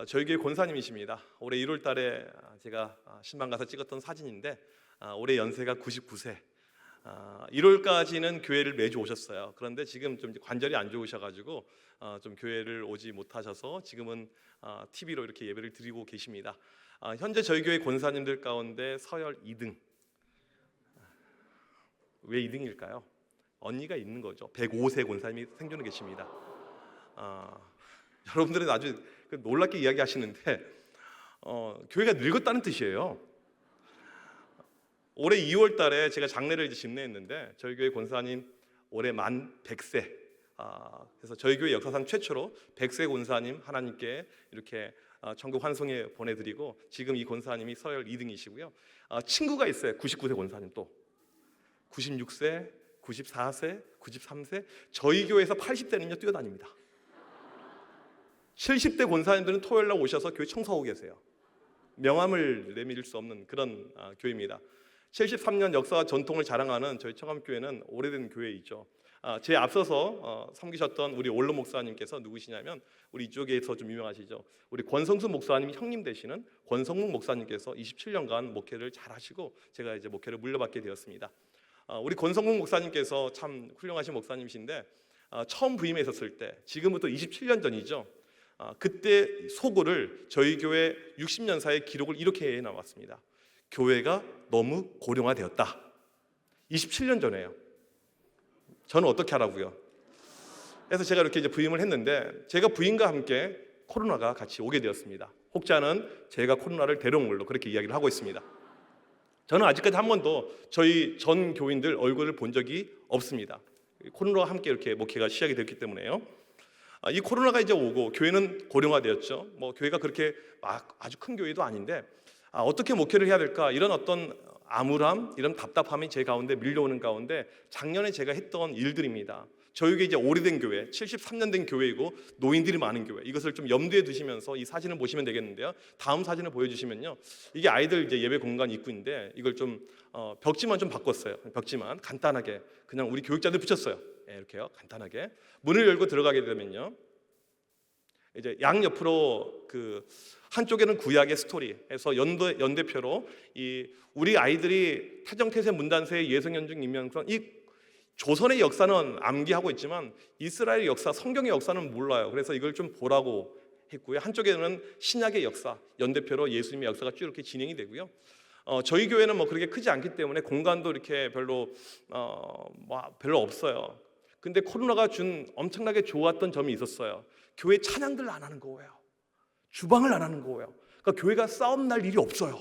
저희 교회 권사님이십니다. 올해 1월 달에 제가 신방 가서 찍었던 사진인데 올해 연세가 99세. 1월까지는 교회를 매주 오셨어요. 그런데 지금 좀 관절이 안 좋으셔가지고 좀 교회를 오지 못하셔서 지금은 TV로 이렇게 예배를 드리고 계십니다. 현재 저희 교회 권사님들 가운데 서열 2등. 왜 2등일까요? 언니가 있는 거죠. 105세 권사님이 생존해 계십니다. 여러분들은 아주 놀랍게 이야기하시는데 교회가 늙었다는 뜻이에요. 올해 2월 달에 제가 장례를 집례했는데 저희 교회 권사님 올해 만 100세. 그래서 저희 교회 역사상 최초로 100세 권사님 하나님께 이렇게 천국 환송에 보내드리고 지금 이 권사님이 서열 2등이시고요. 친구가 있어요. 99세 권사님 또 96세, 94세, 93세. 저희 교회에서 80대는요 뛰어다닙니다. 70대 권사님들은 토요일날 오셔서 교회 청소하고 계세요. 명함을 내밀 수 없는 그런 교회입니다. 73년 역사와 전통을 자랑하는 저희 청암교회는 오래된 교회이죠. 제 앞서서 섬기셨던 우리 원로 목사님께서 누구시냐면 우리 이쪽에서 좀 유명하시죠. 우리 권성수 목사님 형님 되시는 권성묵 목사님께서 27년간 목회를 잘 하시고 제가 이제 목회를 물려받게 되었습니다. 우리 권성묵 목사님께서 참 훌륭하신 목사님이신데 처음 부임해 있었을 때 지금부터 27년 전이죠. 그때 소고를 저희 교회 60년사의 기록을 이렇게 해나왔습니다. 교회가 너무 고령화되었다. 27년 전에요. 저는 어떻게 하라고요? 그래서 제가 이렇게 이제 부임을 했는데 제가 부임과 함께 코로나가 같이 오게 되었습니다. 혹자는 제가 코로나를 데려온 걸로 그렇게 이야기를 하고 있습니다. 저는 아직까지 한 번도 저희 전 교인들 얼굴을 본 적이 없습니다. 코로나와 함께 이렇게 목회가 시작이 됐기 때문에요. 이 코로나가 이제 오고 교회는 고령화되었죠. 교회가 그렇게 막 아주 큰 교회도 아닌데 어떻게 목회를 해야 될까 이런 어떤 암울함, 이런 답답함이 제 가운데 밀려오는 가운데 작년에 제가 했던 일들입니다. 저희 이제 오래된 교회, 73년 된 교회이고 노인들이 많은 교회. 이것을 좀 염두에 두시면서 이 사진을 보시면 되겠는데요. 다음 사진을 보여주시면요. 이게 아이들 이제 예배 공간 입구인데 이걸 좀 벽지만 좀 바꿨어요. 벽지만 간단하게 그냥 우리 교육자들 붙였어요. 이렇게요. 간단하게 문을 열고 들어가게 되면요. 이제 양 옆으로 그 한쪽에는 구약의 스토리에서 연대표로 이 우리 아이들이 태정태세 문단세의 예성연중 임명선 이 조선의 역사는 암기하고 있지만 이스라엘 역사, 성경의 역사는 몰라요. 그래서 이걸 좀 보라고 했고요. 한쪽에는 신약의 역사, 연대표로 예수님의 역사가 쭉 이렇게 진행이 되고요. 저희 교회는 그렇게 크지 않기 때문에 공간도 이렇게 별로 없어요. 근데 코로나가 준 엄청나게 좋았던 점이 있었어요. 교회 찬양들 안 하는 거예요. 주방을 안 하는 거예요. 그러니까 교회가 싸움 날 일이 없어요.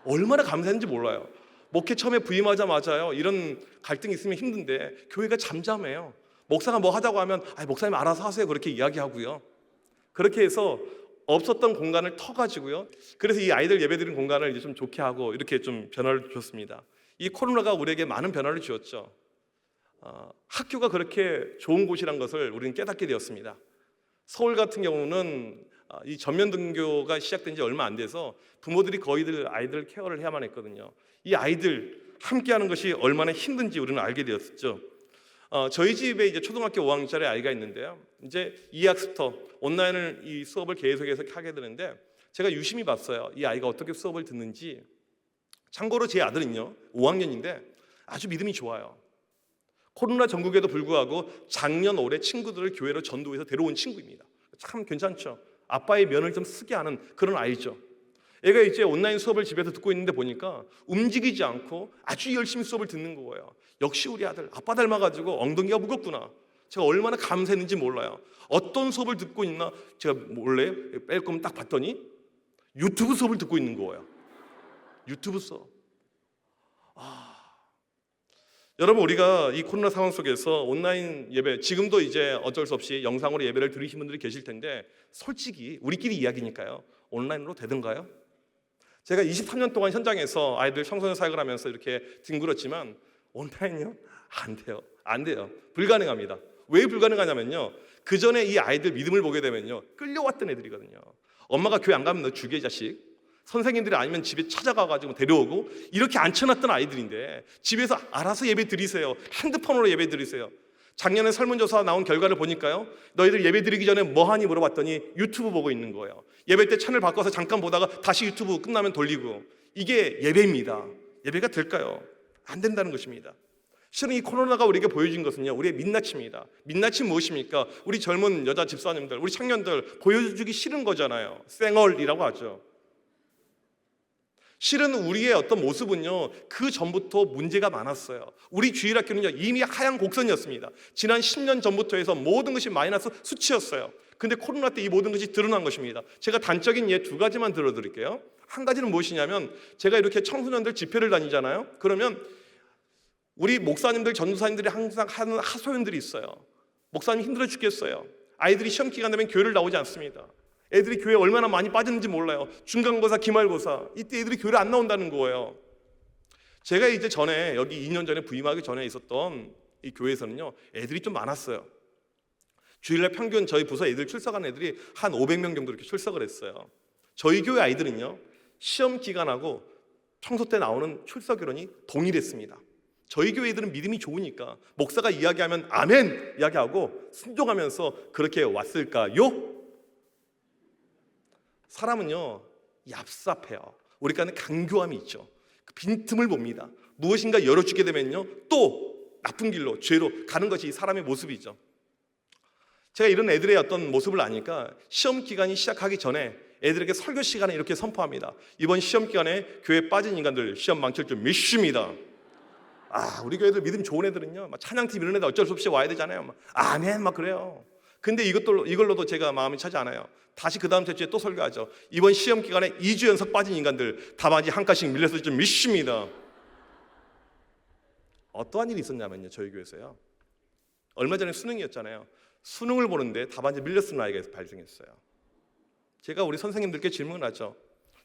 얼마나 감사했는지 몰라요. 목회 처음에 부임하자마자요 이런 갈등이 있으면 힘든데 교회가 잠잠해요. 목사가 뭐 하자고 하면 목사님 알아서 하세요 그렇게 이야기하고요. 그렇게 해서 없었던 공간을 터가지고요. 그래서 이 아이들 예배드리는 공간을 이제 좀 좋게 하고 이렇게 좀 변화를 줬습니다. 이 코로나가 우리에게 많은 변화를 주었죠. 학교가 그렇게 좋은 곳이란 것을 우리는 깨닫게 되었습니다. 서울 같은 경우는 이 전면 등교가 시작된 지 얼마 안 돼서 부모들이 거의들 아이들 케어를 해야만 했거든요. 이 아이들 함께하는 것이 얼마나 힘든지 우리는 알게 되었죠. 저희 집에 이제 초등학교 5학년짜리 아이가 있는데요. 이제 2학습터 온라인을 이 수업을 계속해서 하게 되는데 제가 유심히 봤어요. 이 아이가 어떻게 수업을 듣는지. 참고로 제 아들은요 5학년인데 아주 믿음이 좋아요. 코로나 전국에도 불구하고 작년 올해 친구들을 교회로 전도해서 데려온 친구입니다. 참 괜찮죠. 아빠의 면을 좀 쓰게 하는 그런 아이죠. 얘가 이제 온라인 수업을 집에서 듣고 있는데 보니까 움직이지 않고 아주 열심히 수업을 듣는 거예요. 역시 우리 아들 아빠 닮아가지고 엉덩이가 무겁구나. 제가 얼마나 감사했는지 몰라요. 어떤 수업을 듣고 있나 제가 몰래 뺄 거면 딱 봤더니 유튜브 수업을 듣고 있는 거예요. 유튜브 수업. 여러분 우리가 이 코로나 상황 속에서 온라인 예배 지금도 이제 어쩔 수 없이 영상으로 예배를 드리신 분들이 계실 텐데 솔직히 우리끼리 이야기니까요. 온라인으로 되던가요? 제가 23년 동안 현장에서 아이들 청소년 사역을 하면서 이렇게 뒹굴었지만 온라인이요? 안 돼요. 불가능합니다. 왜 불가능하냐면요. 그 전에 이 아이들 믿음을 보게 되면요. 끌려왔던 애들이거든요. 엄마가 교회 안 가면 너 죽여 자식. 선생님들이 아니면 집에 찾아가가지고 데려오고 이렇게 앉혀놨던 아이들인데 집에서 알아서 예배 드리세요. 핸드폰으로 예배 드리세요. 작년에 설문조사 나온 결과를 보니까요, 너희들 예배 드리기 전에 뭐 하니 물어봤더니 유튜브 보고 있는 거예요. 예배 때 채널 바꿔서 잠깐 보다가 다시 유튜브 끝나면 돌리고. 이게 예배입니다. 예배가 될까요? 안 된다는 것입니다. 실은 이 코로나가 우리에게 보여준 것은요, 우리의 민낯입니다. 민낯이 무엇입니까? 우리 젊은 여자 집사님들, 우리 청년들 보여주기 싫은 거잖아요. 쌩얼이라고 하죠. 실은 우리의 어떤 모습은요, 그 전부터 문제가 많았어요. 우리 주일학교는요, 이미 하향 곡선이었습니다. 지난 10년 전부터 해서 모든 것이 마이너스 수치였어요. 근데 코로나 때 이 모든 것이 드러난 것입니다. 제가 단적인 예 2가지만 들어드릴게요. 한 가지는 무엇이냐면, 제가 이렇게 청소년들 집회를 다니잖아요. 그러면 우리 목사님들, 전도사님들이 항상 하는 하소연들이 있어요. 목사님 힘들어 죽겠어요. 아이들이 시험 기간 되면 교회를 나오지 않습니다. 애들이 교회에 얼마나 많이 빠졌는지 몰라요. 중간고사, 기말고사, 이때 애들이 교회를 안 나온다는 거예요. 제가 이제 전에, 여기 2년 전에 부임하기 전에 있었던 이 교회에서는요, 애들이 좀 많았어요. 주일날 평균 저희 부서 애들 출석하는 애들이 한 500명 정도 이렇게 출석을 했어요. 저희 교회 아이들은요, 시험 기간하고 청소 때 나오는 출석률이 동일했습니다. 저희 교회 애들은 믿음이 좋으니까 목사가 이야기하면 아멘 이야기하고 순종하면서 그렇게 왔을까요? 사람은요, 얍삽해요. 우리가는 강교함이 있죠. 그 빈틈을 봅니다. 무엇인가 열어주게 되면요, 또 나쁜 길로, 죄로 가는 것이 이 사람의 모습이죠. 제가 이런 애들의 어떤 모습을 아니까 시험 기간이 시작하기 전에 애들에게 설교 시간에 이렇게 선포합니다. 이번 시험 기간에 교회에 빠진 인간들 시험 망칠 줄 믿습니다. 우리 교회 애들 믿음 좋은 애들은요, 막 찬양팀 이런 애들 어쩔 수 없이 와야 되잖아요. 막 아멘 막 그래요. 근데 이걸로도 제가 마음이 차지 않아요. 다시 그 다음 주에 또 설교하죠. 이번 시험 기간에 2주 연속 빠진 인간들 답안지 한 칸씩 밀렸을 줄 믿습니다. 어떠한 일이 있었냐면요, 저희 교회에서요, 얼마 전에 수능이었잖아요. 수능을 보는데 답안지 밀려쓰는 아이가 발생했어요. 제가 우리 선생님들께 질문하죠.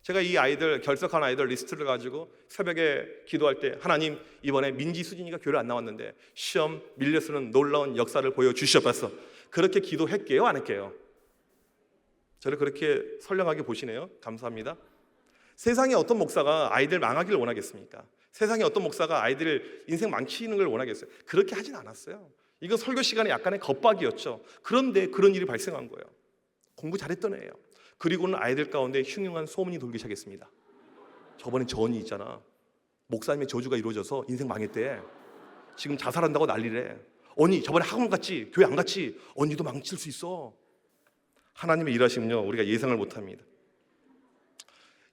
제가 이 아이들, 결석한 아이들 리스트를 가지고 새벽에 기도할 때, 하나님, 이번에 민지, 수진이가 교회를 안 나왔는데 시험 밀려쓰는 놀라운 역사를 보여주시옵소서. 그렇게 기도했게요, 안 했게요? 저를 그렇게 선량하게 보시네요. 감사합니다. 세상에 어떤 목사가 아이들 망하기를 원하겠습니까? 세상에 어떤 목사가 아이들 인생 망치는 걸 원하겠어요? 그렇게 하진 않았어요. 이건 설교 시간에 약간의 겁박이었죠. 그런데 그런 일이 발생한 거예요. 공부 잘했던 애예요. 그리고는 아이들 가운데 흉흉한 소문이 돌기 시작했습니다. 저번에 저 언니 있잖아, 목사님의 저주가 이루어져서 인생 망했대. 지금 자살한다고 난리래. 언니 저번에 학원 갔지? 교회 안 갔지? 언니도 망칠 수 있어. 하나님의 일하시면요, 우리가 예상을 못합니다.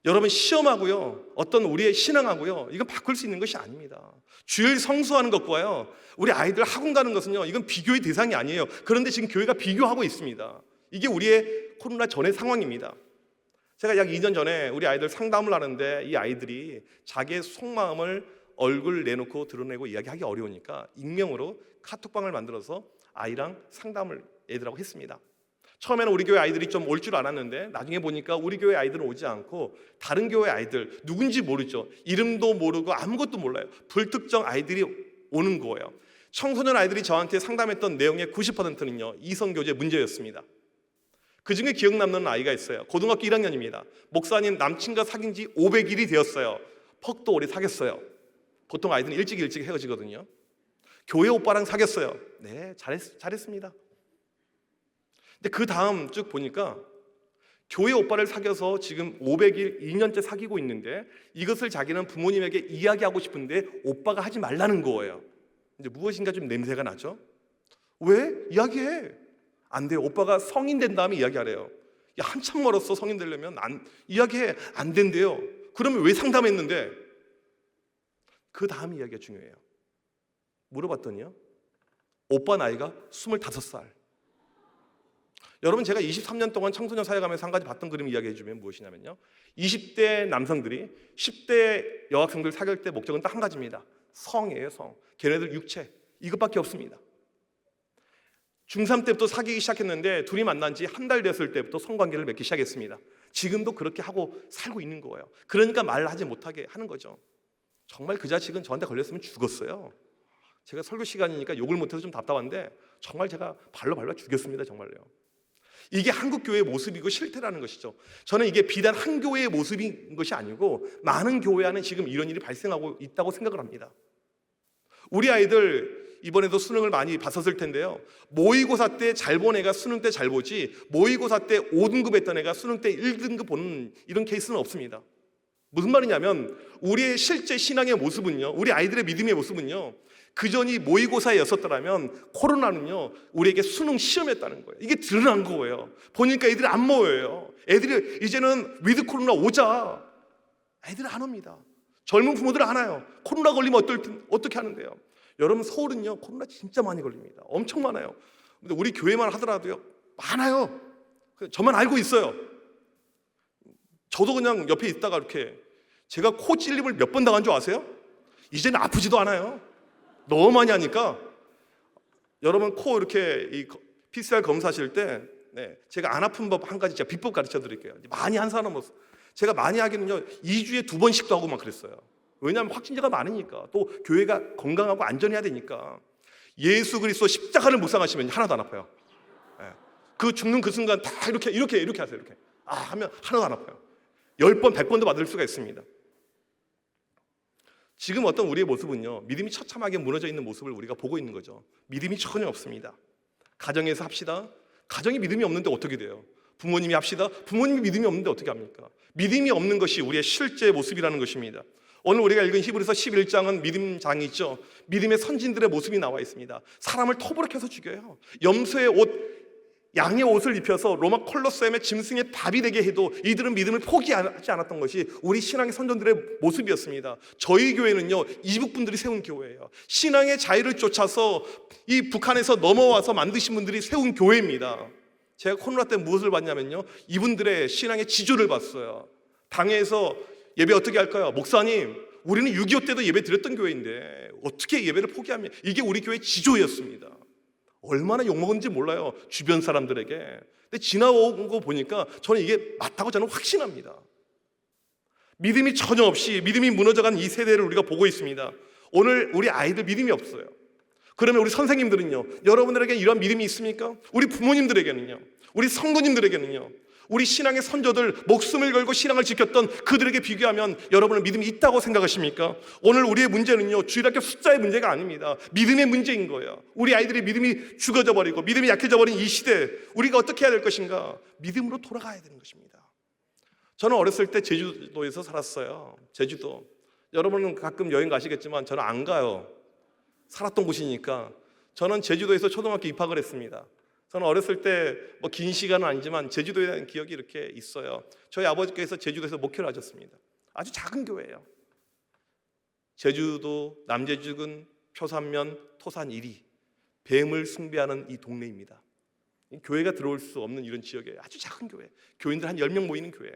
여러분, 시험하고요, 어떤 우리의 신앙하고요, 이건 바꿀 수 있는 것이 아닙니다. 주일 성수하는 것과요, 우리 아이들 학원 가는 것은요, 이건 비교의 대상이 아니에요. 그런데 지금 교회가 비교하고 있습니다. 이게 우리의 코로나 전의 상황입니다. 제가 약 2년 전에 우리 아이들 상담을 하는데, 이 아이들이 자기의 속마음을 얼굴 내놓고 드러내고 이야기하기 어려우니까 익명으로 카톡방을 만들어서 아이랑 상담을 애들하고 했습니다. 처음에는 우리 교회 아이들이 좀 올 줄 알았는데 나중에 보니까 우리 교회 아이들은 오지 않고 다른 교회 아이들, 누군지 모르죠. 이름도 모르고 아무것도 몰라요. 불특정 아이들이 오는 거예요. 청소년 아이들이 저한테 상담했던 내용의 90%는요, 이성교제 문제였습니다. 그중에 기억 남는 아이가 있어요. 고등학교 1학년입니다. 목사님, 남친과 사귄 지 500일이 되었어요. 퍽도 오래 사귀었어요. 보통 아이들은 일찍 헤어지거든요. 교회 오빠랑 사귀었어요. 네, 잘했습니다. 근데 그 다음 쭉 보니까 교회 오빠를 사귀어서 지금 500일 2년째 사귀고 있는데 이것을 자기는 부모님에게 이야기하고 싶은데 오빠가 하지 말라는 거예요. 이제 무엇인가 좀 냄새가 나죠? 왜? 이야기해. 안 돼요. 오빠가 성인 된 다음에 이야기하래요. 야, 한참 멀었어. 성인 되려면 이야기해. 안 된대요. 그러면 왜 상담했는데? 그 다음 이야기가 중요해요. 물어봤더니요, 오빠 나이가 25살. 여러분, 제가 23년 동안 청소년 사역하면서 한 가지 봤던 그림 이야기해 주면 무엇이냐면요, 20대 남성들이 10대 여학생들 사귈 때 목적은 딱 한 가지입니다. 성이에요, 성. 걔네들 육체, 이것밖에 없습니다. 중3 때부터 사귀기 시작했는데 둘이 만난 지 한 달 됐을 때부터 성관계를 맺기 시작했습니다. 지금도 그렇게 하고 살고 있는 거예요. 그러니까 말하지 못하게 하는 거죠. 정말 그 자식은 저한테 걸렸으면 죽었어요. 제가 설교 시간이니까 욕을 못해서 좀 답답한데 정말 제가 발로 밟아 죽였습니다. 정말요. 이게 한국 교회의 모습이고 실태라는 것이죠. 저는 이게 비단 한 교회의 모습인 것이 아니고 많은 교회 안에 지금 이런 일이 발생하고 있다고 생각을 합니다. 우리 아이들 이번에도 수능을 많이 봤었을 텐데요. 모의고사 때 잘 본 애가 수능 때 잘 보지 모의고사 때 5등급 했던 애가 수능 때 1등급 보는 이런 케이스는 없습니다. 무슨 말이냐면 우리의 실제 신앙의 모습은요, 우리 아이들의 믿음의 모습은요, 그전이 모의고사였었더라면 코로나는요 우리에게 수능 시험이었다는 거예요. 이게 드러난 거예요. 보니까 애들이 안 모여요. 애들이 이제는 위드 코로나 오자, 애들이 안 옵니다. 젊은 부모들은 안 와요. 코로나 걸리면 어떻게 하는데요? 여러분, 서울은요 코로나 진짜 많이 걸립니다. 엄청 많아요. 근데 우리 교회만 하더라도요 많아요. 저만 알고 있어요. 저도 그냥 옆에 있다가 이렇게, 제가 코 찔림을 몇 번 당한 줄 아세요? 이제는 아프지도 않아요. 너무 많이 하니까. 여러분, 코 이렇게 이 PCR 검사하실 때 제가 안 아픈 법 한 가지 제가 비법 가르쳐 드릴게요. 많이 한 사람은 제가 많이 하기는요 2주에 2번씩도 하고 막 그랬어요. 왜냐하면 확진자가 많으니까, 또 교회가 건강하고 안전해야 되니까. 예수 그리스도 십자가를 묵상하시면 하나도 안 아파요. 그 죽는 그 순간 다 이렇게 하세요. 이렇게 하면 하나도 안 아파요. 10번 100번도 받을 수가 있습니다. 지금 어떤 우리의 모습은요 믿음이 처참하게 무너져 있는 모습을 우리가 보고 있는 거죠. 믿음이 전혀 없습니다. 가정에서 합시다. 가정이 믿음이 없는데 어떻게 돼요? 부모님이 합시다. 부모님이 믿음이 없는데 어떻게 합니까? 믿음이 없는 것이 우리의 실제 모습이라는 것입니다. 오늘 우리가 읽은 히브리서 11장은 믿음장이 있죠. 믿음의 선진들의 모습이 나와 있습니다. 사람을 톱으로 켜서 죽여요. 염소의 옷, 양의 옷을 입혀서 로마 콜로세움의 짐승의 밥이 되게 해도 이들은 믿음을 포기하지 않았던 것이 우리 신앙의 선전들의 모습이었습니다. 저희 교회는요 이북분들이 세운 교회예요. 신앙의 자유를 쫓아서 이 북한에서 넘어와서 만드신 분들이 세운 교회입니다. 제가 코로나 때 무엇을 봤냐면요, 이분들의 신앙의 지조를 봤어요. 당회에서 예배 어떻게 할까요? 목사님, 우리는 6.25 때도 예배 드렸던 교회인데 어떻게 예배를 포기하면, 이게 우리 교회의 지조였습니다. 얼마나 욕먹은지 몰라요, 주변 사람들에게. 근데 지나온 거 보니까 저는 이게 맞다고 저는 확신합니다. 믿음이 전혀 없이 믿음이 무너져간 이 세대를 우리가 보고 있습니다. 오늘 우리 아이들 믿음이 없어요. 그러면 우리 선생님들은요, 여러분들에게 이런 믿음이 있습니까? 우리 부모님들에게는요, 우리 성도님들에게는요, 우리 신앙의 선조들 목숨을 걸고 신앙을 지켰던 그들에게 비교하면 여러분은 믿음이 있다고 생각하십니까? 오늘 우리의 문제는요 주일학교 숫자의 문제가 아닙니다. 믿음의 문제인 거예요. 우리 아이들의 믿음이 죽어져 버리고 믿음이 약해져 버린 이 시대, 우리가 어떻게 해야 될 것인가? 믿음으로 돌아가야 되는 것입니다. 저는 어렸을 때 제주도에서 살았어요. 제주도. 여러분은 가끔 여행 가시겠지만 저는 안 가요. 살았던 곳이니까. 저는 제주도에서 초등학교 입학을 했습니다. 저는 어렸을 때 뭐 긴 시간은 아니지만 제주도에 대한 기억이 이렇게 있어요. 저희 아버지께서 제주도에서 목회를 하셨습니다. 아주 작은 교회예요. 제주도 남제주군 표산면 토산 1위, 뱀을 숭배하는 이 동네입니다. 교회가 들어올 수 없는 이런 지역이에요. 아주 작은 교회. 교인들 한 10명 모이는 교회.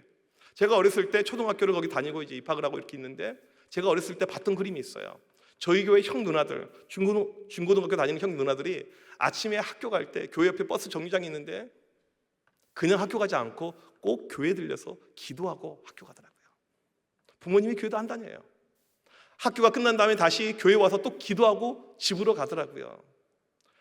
제가 어렸을 때 초등학교를 거기 다니고 이제 입학을 하고 이렇게 있는데, 제가 어렸을 때 봤던 그림이 있어요. 저희 교회 형 누나들, 중고등학교 다니는 형 누나들이 아침에 학교 갈 때 교회 옆에 버스 정류장이 있는데 그냥 학교 가지 않고 꼭 교회 들려서 기도하고 학교 가더라고요. 부모님이 교회도 안 다녀요. 학교가 끝난 다음에 다시 교회 와서 또 기도하고 집으로 가더라고요.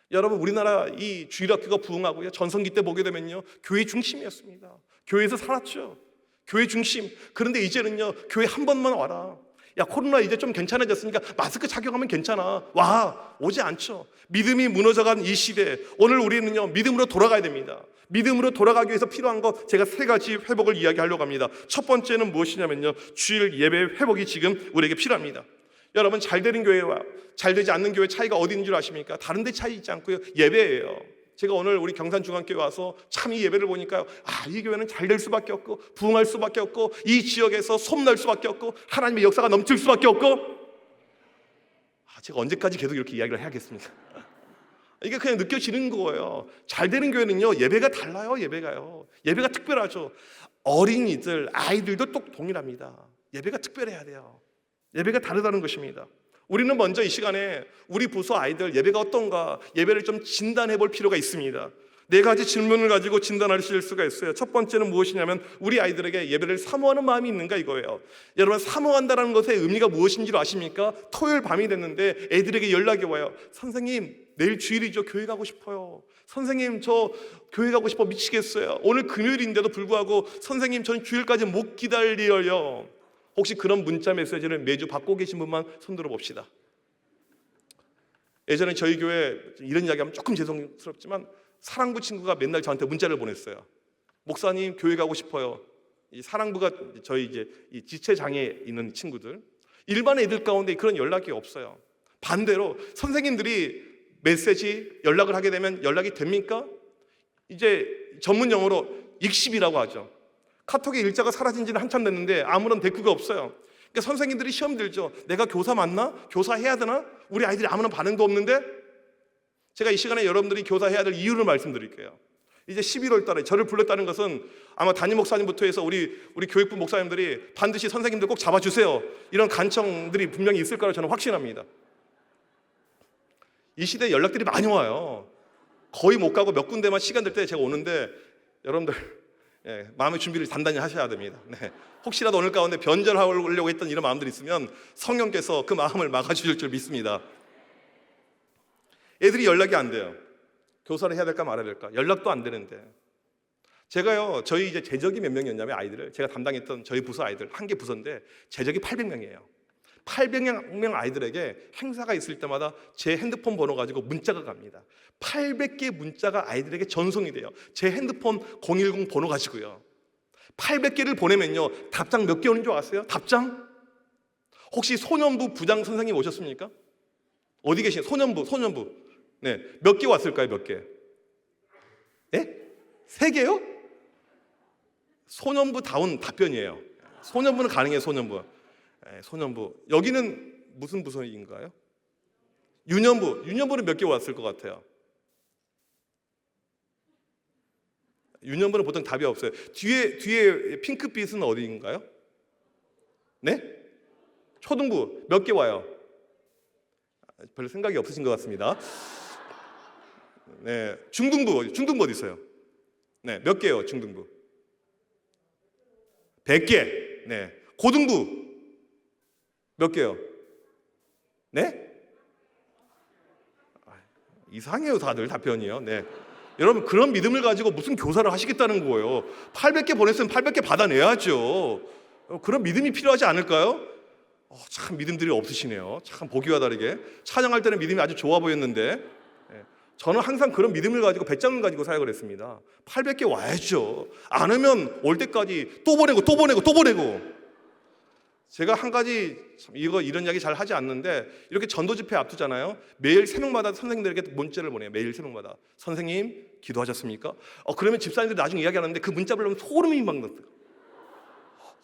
여러분, 우리나라 이 주일학교가 부흥하고요, 전성기 때 보게 되면요 교회 중심이었습니다. 교회에서 살았죠. 교회 중심. 그런데 이제는요 교회 한 번만 와라. 야, 코로나 이제 좀 괜찮아졌으니까 마스크 착용하면 괜찮아. 와, 오지 않죠. 믿음이 무너져간 이 시대, 오늘 우리는요 믿음으로 돌아가야 됩니다. 믿음으로 돌아가기 위해서 필요한 것, 제가 3가지 회복을 이야기하려고 합니다. 첫 번째는 무엇이냐면요, 주일 예배 회복이 지금 우리에게 필요합니다. 여러분, 잘 되는 교회와 잘 되지 않는 교회 차이가 어디 있는 줄 아십니까? 다른 데 차이 있지 않고요, 예배예요. 제가 오늘 우리 경산중앙교회 와서 참 이 예배를 보니까요, 이 교회는 잘 될 수밖에 없고 부흥할 수밖에 없고 이 지역에서 솜날 수밖에 없고 하나님의 역사가 넘칠 수밖에 없고, 제가 언제까지 계속 이렇게 이야기를 해야겠습니까? 이게 그냥 느껴지는 거예요. 잘 되는 교회는요 예배가 달라요. 예배가 특별하죠. 어린이들, 아이들도 또 동일합니다. 예배가 특별해야 돼요. 예배가 다르다는 것입니다. 우리는 먼저 이 시간에 우리 부서 아이들 예배가 어떤가, 예배를 좀 진단해 볼 필요가 있습니다. 4가지 질문을 가지고 진단하실 수가 있어요. 첫 번째는 무엇이냐면, 우리 아이들에게 예배를 사모하는 마음이 있는가, 이거예요. 여러분, 사모한다는 것의 의미가 무엇인지를 아십니까? 토요일 밤이 됐는데 애들에게 연락이 와요. 선생님, 내일 주일이죠. 교회 가고 싶어요. 선생님, 저 교회 가고 싶어 미치겠어요. 오늘 금요일인데도 불구하고 선생님, 저는 주일까지 못 기다려요. 혹시 그런 문자 메시지를 매주 받고 계신 분만 손들어 봅시다. 예전에 저희 교회 이런 이야기하면 조금 죄송스럽지만 사랑부 친구가 맨날 저한테 문자를 보냈어요. 목사님 교회 가고 싶어요. 이 사랑부가 저희 이제 이 지체 장애 있는 친구들, 일반 애들 가운데 그런 연락이 없어요. 반대로 선생님들이 메시지 연락을 하게 되면 연락이 됩니까? 이제 전문 용어로 익십이라고 하죠. 카톡의 일자가 사라진 지는 한참 됐는데 아무런 대꾸가 없어요. 그러니까 선생님들이 시험 들죠. 내가 교사 맞나? 교사 해야 되나? 우리 아이들이 아무런 반응도 없는데. 제가 이 시간에 여러분들이 교사 해야 될 이유를 말씀드릴게요. 이제 11월 달에 저를 불렀다는 것은 아마 담임 목사님부터 해서 우리 교육부 목사님들이 반드시 선생님들 꼭 잡아주세요, 이런 간청들이 분명히 있을 거라고 저는 확신합니다. 이 시대에 연락들이 많이 와요. 거의 못 가고 몇 군데만 시간 될 때 제가 오는데 여러분들 마음의 준비를 단단히 하셔야 됩니다. 혹시라도 오늘 가운데 변절하려고 했던 이런 마음들이 있으면 성령께서 그 마음을 막아주실 줄 믿습니다. 애들이 연락이 안 돼요. 교사를 해야 될까 말아야 될까? 연락도 안 되는데. 제가요, 저희 이제 제적이 몇 명이었냐면 아이들을, 제가 담당했던 저희 부서 아이들, 한 개 부서인데 제적이 800명이에요. 800명 아이들에게 행사가 있을 때마다 제 핸드폰 번호 가지고 문자가 갑니다. 800개 문자가 아이들에게 전송이 돼요. 제 핸드폰 010 번호 가지고요. 800개를 보내면요, 답장 몇 개 오는 줄 아세요? 답장? 혹시 소년부 부장 선생님 오셨습니까? 어디 계신? 소년부. 네, 몇 개 왔을까요? 몇 개? 예? 3개요? 소년부다운 답변이에요. 소년부는 가능해요. 소년부. 소년부. 여기는 무슨 부서인가요? 유년부는 몇 개 왔을 것 같아요? 유년부는 보통 답이 없어요. 뒤에 핑크빛은 어디인가요? 네? 초등부 몇 개 와요? 별로 생각이 없으신 것 같습니다. 네, 중등부 어디 있어요? 네, 몇 개요? 중등부 100개. 네, 고등부 몇 개요? 네? 이상해요, 다들 답변이요. 네, 여러분 그런 믿음을 가지고 무슨 교사를 하시겠다는 거예요? 800개 보냈으면 800개 받아내야죠. 그런 믿음이 필요하지 않을까요? 참 믿음들이 없으시네요. 참 보기와 다르게 찬양할 때는 믿음이 아주 좋아 보였는데, 저는 항상 그런 믿음을 가지고 배짱을 가지고 사역을 했습니다. 800개 와야죠. 안 오면 올 때까지 또 보내고. 제가 한 가지 이런 이야기 잘 하지 않는데, 이렇게 전도 집회 앞두잖아요. 매일 새벽마다 선생님들에게 문자를 보내요. 매일 새벽마다. 선생님 기도하셨습니까? 그러면 집사님들이 나중에 이야기하는데 그 문자를 보면 소름이 막 났어요.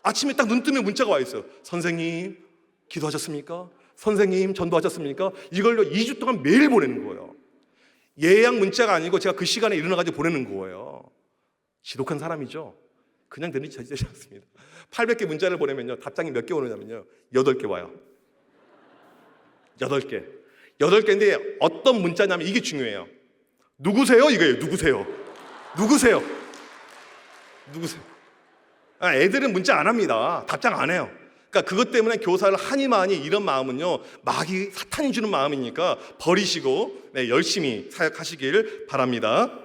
아침에 딱 눈 뜨면 문자가 와 있어요. 선생님 기도하셨습니까? 선생님 전도하셨습니까? 이걸로 2주 동안 매일 보내는 거예요. 예약 문자가 아니고 제가 그 시간에 일어나가지고 보내는 거예요. 지독한 사람이죠. 그냥 되는 일이 되지 않습니다. 800개 문자를 보내면요, 답장이 몇 개 오느냐면요, 8개 와요. 8개. 8개인데 어떤 문자냐면 이게 중요해요. 누구세요? 이거예요. 누구세요? 애들은 문자 안 합니다. 답장 안 해요. 그러니까 그것 때문에 교사를 하니 마니 이런 마음은요, 마귀 사탄이 주는 마음이니까 버리시고 열심히 사역하시길 바랍니다.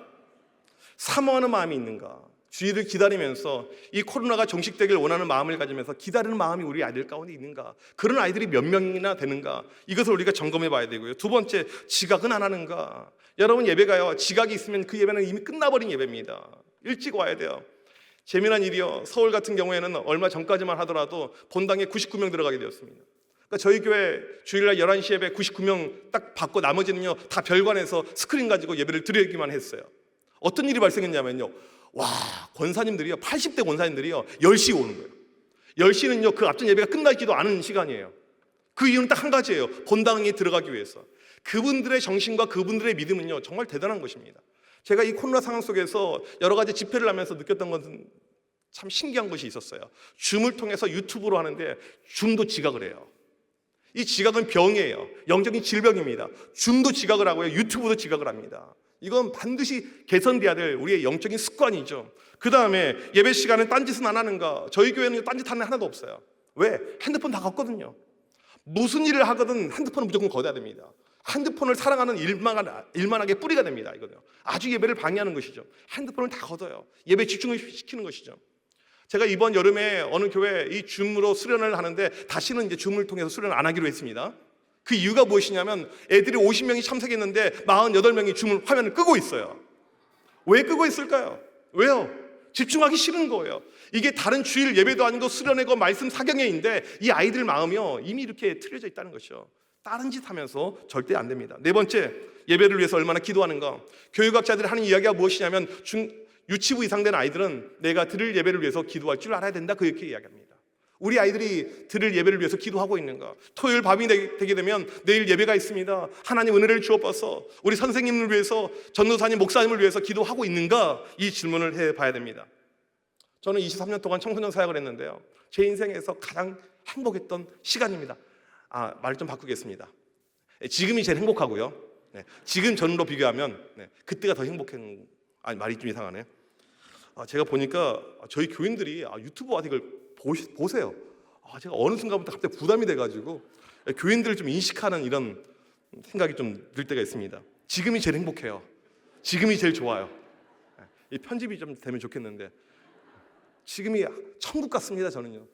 사모하는 마음이 있는가? 주의를 기다리면서 이 코로나가 종식되길 원하는 마음을 가지면서 기다리는 마음이 우리 아이들 가운데 있는가? 그런 아이들이 몇 명이나 되는가? 이것을 우리가 점검해 봐야 되고요. 두 번째, 지각은 안 하는가? 여러분 예배가요, 지각이 있으면 그 예배는 이미 끝나버린 예배입니다. 일찍 와야 돼요. 재미난 일이요, 서울 같은 경우에는 얼마 전까지만 하더라도 본당에 99명 들어가게 되었습니다. 그러니까 저희 교회 주일날 11시 예배 99명 딱 받고 나머지는요 다 별관에서 스크린 가지고 예배를 드리기만 했어요. 어떤 일이 발생했냐면요, 권사님들이요, 80대 권사님들이요 10시에 오는 거예요. 10시는요 그 앞전 예배가 끝나지도 않은 시간이에요. 그 이유는 딱 한 가지예요. 본당에 들어가기 위해서. 그분들의 정신과 그분들의 믿음은요 정말 대단한 것입니다. 제가 이 코로나 상황 속에서 여러 가지 집회를 하면서 느꼈던 것은 참 신기한 것이 있었어요. 줌을 통해서 유튜브로 하는데 줌도 지각을 해요. 이 지각은 병이에요. 영적인 질병입니다. 줌도 지각을 하고요, 유튜브도 지각을 합니다. 이건 반드시 개선돼야 될 우리의 영적인 습관이죠. 그 다음에 예배 시간에 딴짓은 안 하는가? 저희 교회는 딴짓하는 애 하나도 없어요. 왜? 핸드폰 다 걷거든요. 무슨 일을 하거든 핸드폰은 무조건 걷어야 됩니다. 핸드폰을 사랑하는 일만하게 뿌리가 됩니다. 이거요. 아주 예배를 방해하는 것이죠. 핸드폰을 다 걷어요. 예배 집중을 시키는 것이죠. 제가 이번 여름에 어느 교회 이 줌으로 수련을 하는데 다시는 이제 줌을 통해서 수련을 안 하기로 했습니다. 그 이유가 무엇이냐면 애들이 50명이 참석했는데 48명이 줌을 화면을 끄고 있어요. 왜 끄고 있을까요? 왜요? 집중하기 싫은 거예요. 이게 다른 주일 예배도 아니고 수련회고 말씀 사경회인데 이 아이들 마음이요 이미 이렇게 틀려져 있다는 것이죠. 다른 짓 하면서 절대 안 됩니다. 네 번째, 예배를 위해서 얼마나 기도하는가. 교육학자들이 하는 이야기가 무엇이냐면 유치부 이상 된 아이들은 내가 드릴 예배를 위해서 기도할 줄 알아야 된다, 그렇게 이야기합니다. 우리 아이들이 드릴 예배를 위해서 기도하고 있는가? 토요일 밤이 되게 되면 내일 예배가 있습니다. 하나님 은혜를 주옵소서. 우리 선생님을 위해서, 전도사님, 목사님을 위해서 기도하고 있는가? 이 질문을 해봐야 됩니다. 저는 23년 동안 청소년 사역을 했는데요, 제 인생에서 가장 행복했던 시간입니다. 말을 좀 바꾸겠습니다. 지금이 제일 행복하고요. 지금 전으로 비교하면 그때가 더 행복한, 말이 좀 이상하네. 제가 보니까 저희 교인들이 유튜브 와서 이걸 보세요. 제가 어느 순간부터 갑자기 부담이 돼가지고 교인들을 좀 인식하는 이런 생각이 좀 들 때가 있습니다. 지금이 제일 행복해요. 지금이 제일 좋아요. 이 편집이 좀 되면 좋겠는데 지금이 천국 같습니다. 저는요.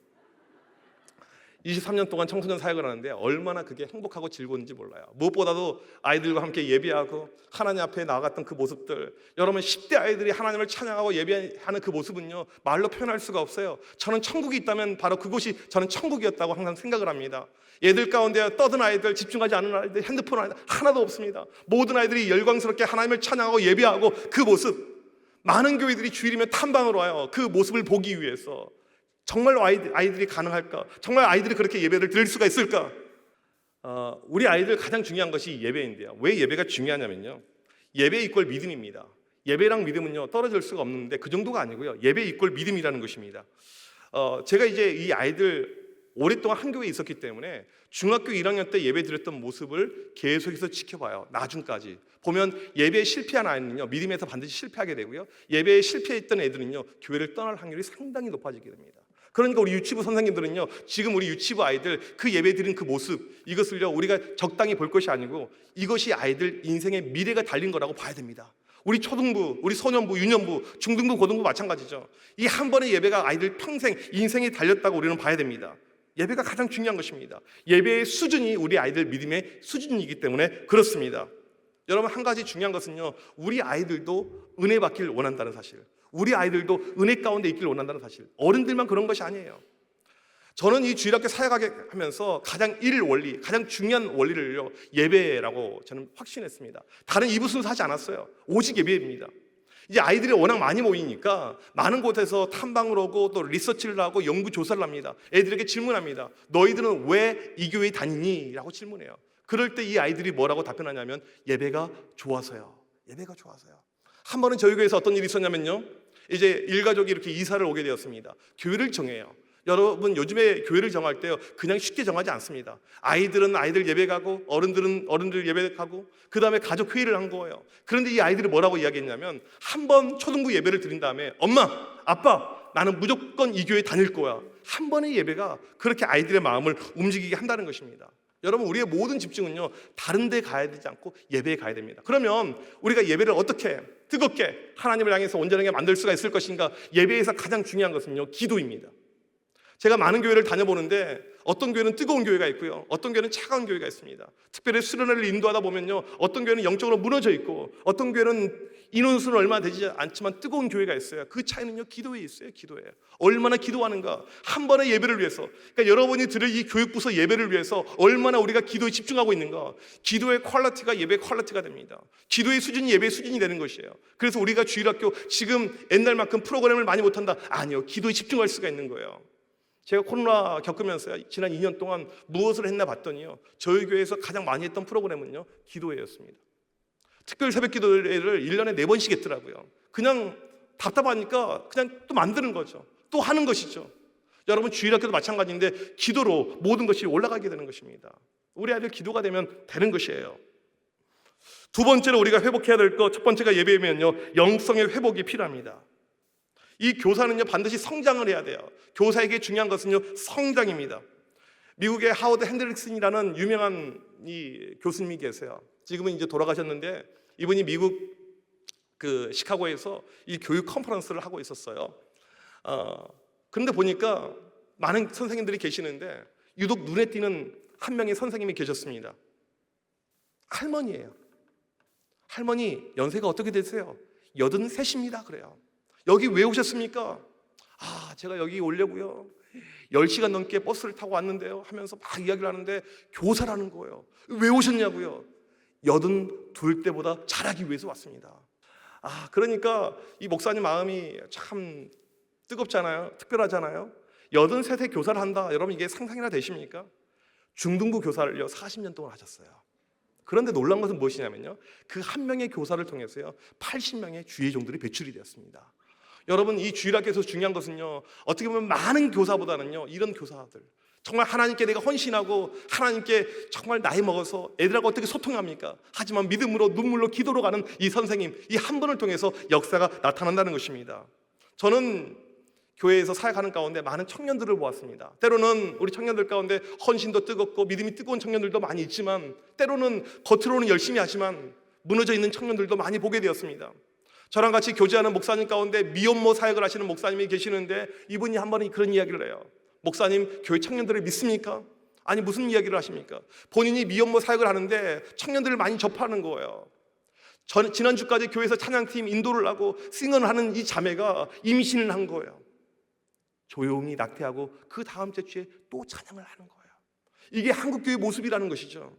23년 동안 청소년 사역을 하는데 얼마나 그게 행복하고 즐거운지 몰라요. 무엇보다도 아이들과 함께 예배하고 하나님 앞에 나아갔던 그 모습들, 여러분 10대 아이들이 하나님을 찬양하고 예배하는 그 모습은요 말로 표현할 수가 없어요. 저는 천국이 있다면 바로 그곳이 저는 천국이었다고 항상 생각을 합니다. 얘들 가운데 떠든 아이들, 집중하지 않은 아이들, 핸드폰 아이들 하나도 없습니다. 모든 아이들이 열광스럽게 하나님을 찬양하고 예배하고 그 모습, 많은 교회들이 주일이면 탐방으로 와요. 그 모습을 보기 위해서. 정말로 아이들이 가능할까? 정말 아이들이 그렇게 예배를 드릴 수가 있을까? 우리 아이들 가장 중요한 것이 예배인데요. 왜 예배가 중요하냐면요, 예배 이꼴 믿음입니다. 예배랑 믿음은요 떨어질 수가 없는데 그 정도가 아니고요, 예배 이꼴 믿음이라는 것입니다. 제가 이제 이 아이들 오랫동안 한 교회에 있었기 때문에 중학교 1학년 때 예배 드렸던 모습을 계속해서 지켜봐요. 나중까지 보면 예배에 실패한 아이는요 믿음에서 반드시 실패하게 되고요, 예배에 실패했던 애들은요 교회를 떠날 확률이 상당히 높아지게 됩니다. 그러니까 우리 유치부 선생님들은요 지금 우리 유치부 아이들 그 예배 드린 그 모습, 이것을요 우리가 적당히 볼 것이 아니고 이것이 아이들 인생의 미래가 달린 거라고 봐야 됩니다. 우리 초등부, 우리 소년부, 유년부, 중등부, 고등부 마찬가지죠. 이 한 번의 예배가 아이들 평생 인생이 달렸다고 우리는 봐야 됩니다. 예배가 가장 중요한 것입니다. 예배의 수준이 우리 아이들 믿음의 수준이기 때문에 그렇습니다. 여러분, 한 가지 중요한 것은요, 우리 아이들도 은혜 받기를 원한다는 사실, 우리 아이들도 은혜 가운데 있기를 원한다는 사실, 어른들만 그런 것이 아니에요. 저는 이 주일학교 사역하게 하면서 가장 원리, 가장 중요한 원리를요 예배라고 저는 확신했습니다. 다른 이부 순서 하지 않았어요. 오직 예배입니다. 이제 아이들이 워낙 많이 모이니까 많은 곳에서 탐방을 오고 또 리서치를 하고 연구 조사를 합니다. 애들에게 질문합니다. 너희들은 왜 이 교회에 다니니? 라고 질문해요. 그럴 때 이 아이들이 뭐라고 답변하냐면 예배가 좋아서요. 예배가 좋아서요. 한 번은 저희 교회에서 어떤 일이 있었냐면요, 이제 일가족이 이렇게 이사를 오게 되었습니다. 교회를 정해요. 여러분, 요즘에 교회를 정할 때요 그냥 쉽게 정하지 않습니다. 아이들은 아이들 예배 가고 어른들은 어른들 예배 가고 그 다음에 가족 회의를 한 거예요. 그런데 이 아이들이 뭐라고 이야기했냐면, 한 번 초등부 예배를 드린 다음에 엄마, 아빠, 나는 무조건 이 교회 다닐 거야. 한 번의 예배가 그렇게 아이들의 마음을 움직이게 한다는 것입니다. 여러분, 우리의 모든 집중은요 다른 데 가야 되지 않고 예배에 가야 됩니다. 그러면 우리가 예배를 어떻게 뜨겁게 하나님을 향해서 온전하게 만들 수가 있을 것인가? 예배에서 가장 중요한 것은요 기도입니다. 제가 많은 교회를 다녀보는데 어떤 교회는 뜨거운 교회가 있고요, 어떤 교회는 차가운 교회가 있습니다. 특별히 수련회를 인도하다 보면요 어떤 교회는 영적으로 무너져 있고 어떤 교회는 인원수는 얼마 되지 않지만 뜨거운 교회가 있어요. 그 차이는요 기도에 있어요. 기도에 얼마나 기도하는가. 한 번의 예배를 위해서, 그러니까 여러분이 들을 이 교육부서 예배를 위해서 얼마나 우리가 기도에 집중하고 있는가. 기도의 퀄리티가 예배의 퀄리티가 됩니다. 기도의 수준이 예배의 수준이 되는 것이에요. 그래서 우리가 주일학교 지금 옛날만큼 프로그램을 많이 못한다, 아니요, 기도에 집중할 수가 있는 거예요. 제가 코로나 겪으면서 지난 2년 동안 무엇을 했나 봤더니요, 저희 교회에서 가장 많이 했던 프로그램은요 기도회였습니다. 특별 새벽 기도회를 1년에 4번씩 했더라고요. 그냥 답답하니까 그냥 또 만드는 거죠. 또 하는 것이죠. 여러분, 주일학교도 마찬가지인데 기도로 모든 것이 올라가게 되는 것입니다. 우리 아이들 기도가 되면 되는 것이에요. 두 번째로 우리가 회복해야 될 것, 첫 번째가 예배면요 영성의 회복이 필요합니다. 이 교사는요 반드시 성장을 해야 돼요. 교사에게 중요한 것은요 성장입니다. 미국의 하워드 핸드릭슨이라는 유명한 이 교수님이 계세요. 지금은 이제 돌아가셨는데 이분이 미국 그 시카고에서 이 교육 컨퍼런스를 하고 있었어요. 그런데 보니까 많은 선생님들이 계시는데 유독 눈에 띄는 한 명의 선생님이 계셨습니다. 할머니예요. 할머니 연세가 어떻게 되세요? 83입니다. 그래요. 여기 왜 오셨습니까? 제가 여기 오려고요. 10시간 넘게 버스를 타고 왔는데요 하면서 막 이야기를 하는데 교사라는 거예요. 왜 오셨냐고요? 82때보다 잘하기 위해서 왔습니다. 그러니까 이 목사님 마음이 참 뜨겁잖아요. 특별하잖아요. 83세 교사를 한다. 여러분 이게 상상이나 되십니까? 중등부 교사를요 40년 동안 하셨어요. 그런데 놀라운 것은 무엇이냐면요, 그 한 명의 교사를 통해서요 80명의 주의 종들이 배출이 되었습니다. 여러분 이 주일학교에서 중요한 것은요, 어떻게 보면 많은 교사보다는요 이런 교사들, 정말 하나님께 내가 헌신하고 하나님께 정말 나이 먹어서 애들하고 어떻게 소통합니까? 하지만 믿음으로 눈물로 기도로 가는 이 선생님, 이 한 분을 통해서 역사가 나타난다는 것입니다. 저는 교회에서 사역하는 가운데 많은 청년들을 보았습니다. 때로는 우리 청년들 가운데 헌신도 뜨겁고 믿음이 뜨거운 청년들도 많이 있지만, 때로는 겉으로는 열심히 하지만 무너져 있는 청년들도 많이 보게 되었습니다. 저랑 같이 교제하는 목사님 가운데 미혼모 사역을 하시는 목사님이 계시는데, 이분이 한 번은 그런 이야기를 해요. 목사님, 교회 청년들을 믿습니까? 아니 무슨 이야기를 하십니까? 본인이 미혼모 사역을 하는데 청년들을 많이 접하는 거예요. 지난주까지 교회에서 찬양팀 인도를 하고 싱어를 하는 이 자매가 임신을 한 거예요. 조용히 낙태하고 그 다음 주에 또 찬양을 하는 거예요. 이게 한국교회 모습이라는 것이죠.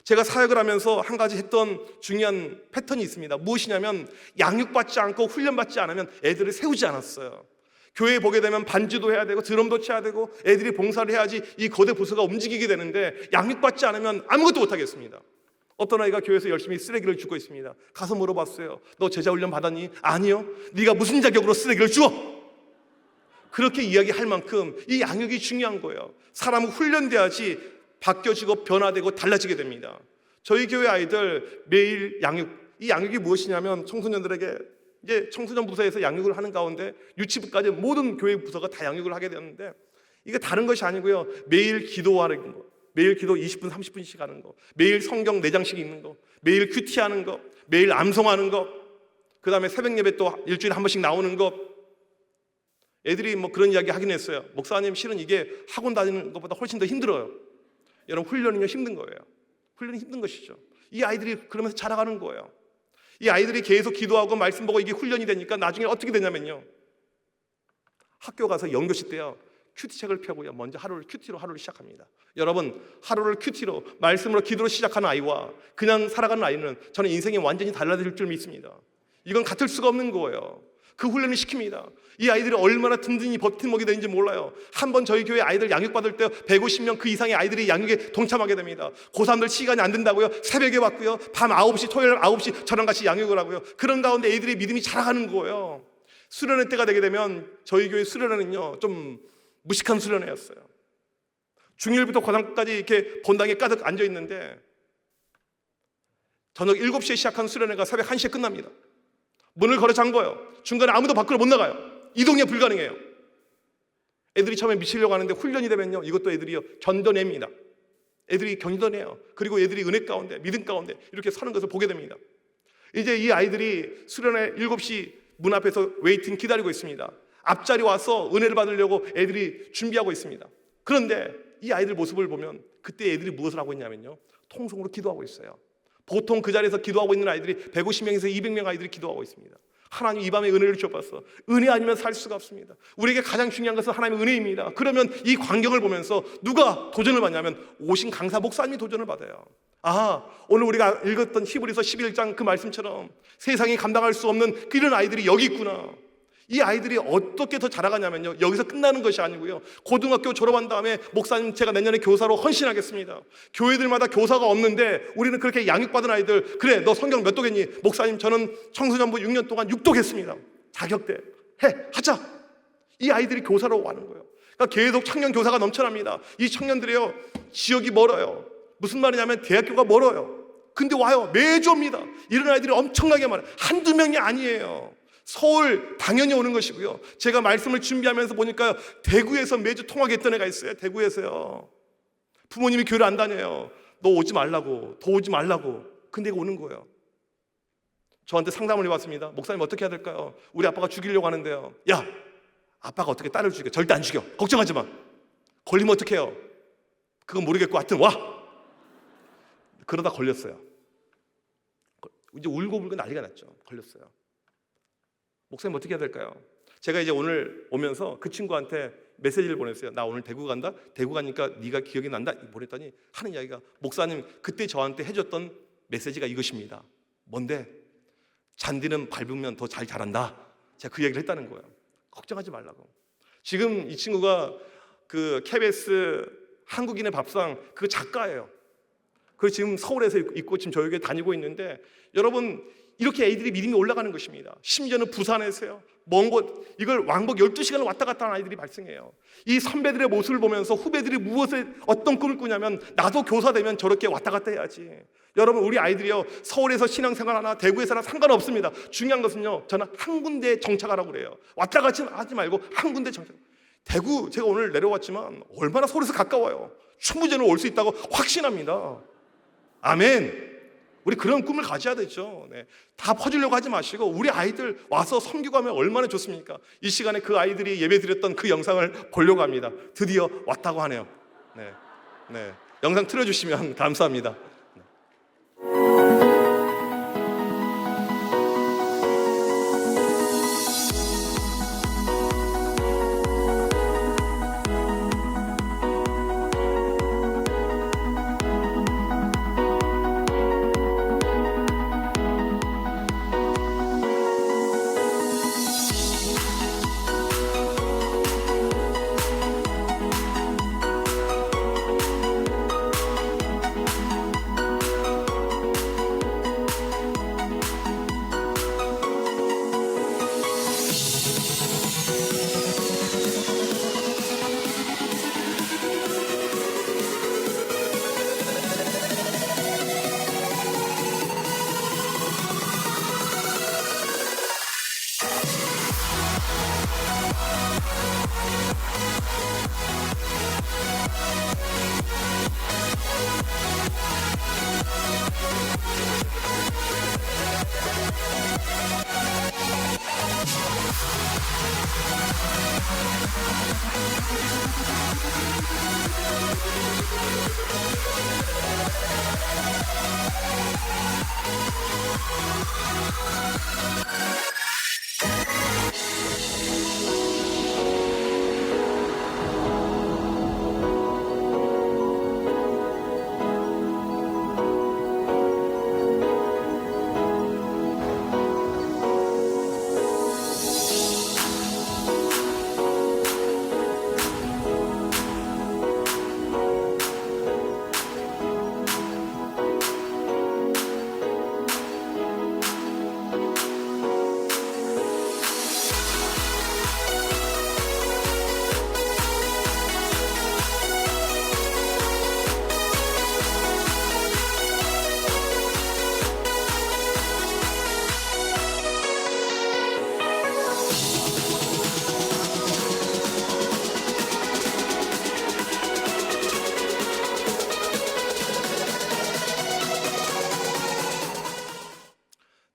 제가 사역을 하면서 한 가지 했던 중요한 패턴이 있습니다. 무엇이냐면 양육받지 않고 훈련받지 않으면 애들을 세우지 않았어요. 교회에 보게 되면 반주도 해야 되고 드럼도 쳐야 되고 애들이 봉사를 해야지 이 거대 부서가 움직이게 되는데, 양육받지 않으면 아무것도 못하겠습니다. 어떤 아이가 교회에서 열심히 쓰레기를 줍고 있습니다. 가서 물어봤어요. 너 제자 훈련 받았니? 아니요. 네가 무슨 자격으로 쓰레기를 주워? 그렇게 이야기할 만큼 이 양육이 중요한 거예요. 사람은 훈련돼야지 바뀌어지고 변화되고 달라지게 됩니다. 저희 교회 아이들 매일 양육, 이 양육이 무엇이냐면 청소년들에게 이제 청소년 부서에서 양육을 하는 가운데 유치부까지 모든 교회 부서가 다 양육을 하게 되었는데, 이게 다른 것이 아니고요, 매일 기도하는 거, 매일 기도 20분 30분씩 하는 거, 매일 성경 4장씩 읽는 거, 매일 큐티하는 거, 매일 암송하는 거, 그 다음에 새벽 예배 또 일주일에 한 번씩 나오는 거. 애들이 뭐 그런 이야기 하긴 했어요. 목사님, 실은 이게 학원 다니는 것보다 훨씬 더 힘들어요. 여러분, 훈련은요 힘든 거예요. 훈련이 힘든 것이죠. 이 아이들이 그러면서 자라가는 거예요. 이 아이들이 계속 기도하고 말씀 보고 이게 훈련이 되니까 나중에 어떻게 되냐면요, 학교 가서 연교시 때요 큐티책을 펴고요 먼저 큐티로 하루를 시작합니다. 여러분, 하루를 큐티로 말씀으로 기도로 시작하는 아이와 그냥 살아가는 아이는 저는 인생이 완전히 달라질 줄 믿습니다. 이건 같을 수가 없는 거예요. 그 훈련을 시킵니다. 이 아이들이 얼마나 든든히 버팀목이 되는지 몰라요. 한번 저희 교회 아이들 양육받을 때 150명 그 이상의 아이들이 양육에 동참하게 됩니다. 고3들 시간이 안 된다고요 새벽에 왔고요, 밤 9시 토요일 9시 저랑 같이 양육을 하고요. 그런 가운데 애들의 믿음이 자라가는 거예요. 수련회 때가 되게 되면 저희 교회 수련회는요 좀 무식한 수련회였어요. 중1부터 고3까지 이렇게 본당에 가득 앉아있는데, 저녁 7시에 시작한 수련회가 새벽 1시에 끝납니다. 문을 걸어 잠궈요. 중간에 아무도 밖으로 못 나가요. 이동이 불가능해요. 애들이 처음에 미치려고 하는데 훈련이 되면요 이것도 애들이요 견뎌냅니다. 애들이 견뎌내요. 그리고 애들이 은혜 가운데 믿음 가운데 이렇게 사는 것을 보게 됩니다. 이제 이 아이들이 수련회 7시 문 앞에서 웨이팅 기다리고 있습니다. 앞자리 와서 은혜를 받으려고 애들이 준비하고 있습니다. 그런데 이 아이들 모습을 보면 그때 애들이 무엇을 하고 있냐면요 통성으로 기도하고 있어요. 보통 그 자리에서 기도하고 있는 아이들이 150명에서 200명 아이들이 기도하고 있습니다. 하나님 이 밤에 은혜를 주셨어. 은혜 아니면 살 수가 없습니다. 우리에게 가장 중요한 것은 하나님의 은혜입니다. 그러면 이 광경을 보면서 누가 도전을 받냐면 오신 강사 목사님이 도전을 받아요. 오늘 우리가 읽었던 히브리서 11장 그 말씀처럼 세상이 감당할 수 없는 이런 아이들이 여기 있구나. 이 아이들이 어떻게 더 자라가냐면요 여기서 끝나는 것이 아니고요, 고등학교 졸업한 다음에 목사님 제가 내년에 교사로 헌신하겠습니다. 교회들마다 교사가 없는데 우리는 그렇게 양육받은 아이들, 그래 너 성경 몇 도겠니? 목사님 저는 청소년부 6년 동안 6도겠습니다. 자격대 하자. 이 아이들이 교사로 와는 거예요. 그러니까 계속 청년 교사가 넘쳐납니다. 이 청년들이요 지역이 멀어요. 무슨 말이냐면 대학교가 멀어요. 근데 와요. 매주 옵니다. 이런 아이들이 엄청나게 많아요. 한두 명이 아니에요. 서울 당연히 오는 것이고요. 제가 말씀을 준비하면서 보니까 대구에서 매주 통화했던 애가 있어요. 대구에서요. 부모님이 교회를 안 다녀요. 너 오지 말라고, 더 오지 말라고. 근데 오는 거예요. 저한테 상담을 해봤습니다. 목사님 어떻게 해야 될까요? 우리 아빠가 죽이려고 하는데요. 야, 아빠가 어떻게 딸을 죽여? 절대 안 죽여. 걱정하지 마. 걸리면 어떡해요? 그건 모르겠고 하여튼 와. 그러다 걸렸어요. 이제 울고불고 난리가 났죠. 걸렸어요. 목사님 어떻게 해야 될까요? 제가 이제 오늘 오면서 그 친구한테 메시지를 보냈어요. 나 오늘 대구 간다. 대구 가니까 네가 기억이 난다. 보냈더니 하는 이야기가, 목사님 그때 저한테 해줬던 메시지가 이것입니다. 뭔데? 잔디는 밟으면 더 잘 자란다. 제가 그 얘기를 했다는 거예요. 걱정하지 말라고. 지금 이 친구가 그 KBS 한국인의 밥상 그 작가예요. 그 지금 서울에서 있고 지금 저에게 다니고 있는데, 여러분 이렇게 애들이 믿음이 올라가는 것입니다. 심지어는 부산에서요, 먼 곳, 이걸 왕복 12시간을 왔다 갔다 하는 아이들이 발생해요. 이 선배들의 모습을 보면서 후배들이 어떤 꿈을 꾸냐면, 나도 교사 되면 저렇게 왔다 갔다 해야지. 여러분 우리 아이들이요, 서울에서 신앙생활하나 대구에서나 상관없습니다. 중요한 것은요, 저는 한 군데에 정착하라고 그래요. 왔다 갔다 하지 말고 한 군데 정착. 대구 제가 오늘 내려왔지만 얼마나 서울에서 가까워요. 충분히 저는 올 수 있다고 확신합니다. 아멘. 우리 그런 꿈을 가져야 되죠. 네. 다 퍼주려고 하지 마시고 우리 아이들 와서 섬기고 하면 얼마나 좋습니까? 이 시간에 그 아이들이 예배 드렸던 그 영상을 보려고 합니다. 드디어 왔다고 하네요. 네. 네. 영상 틀어주시면 감사합니다.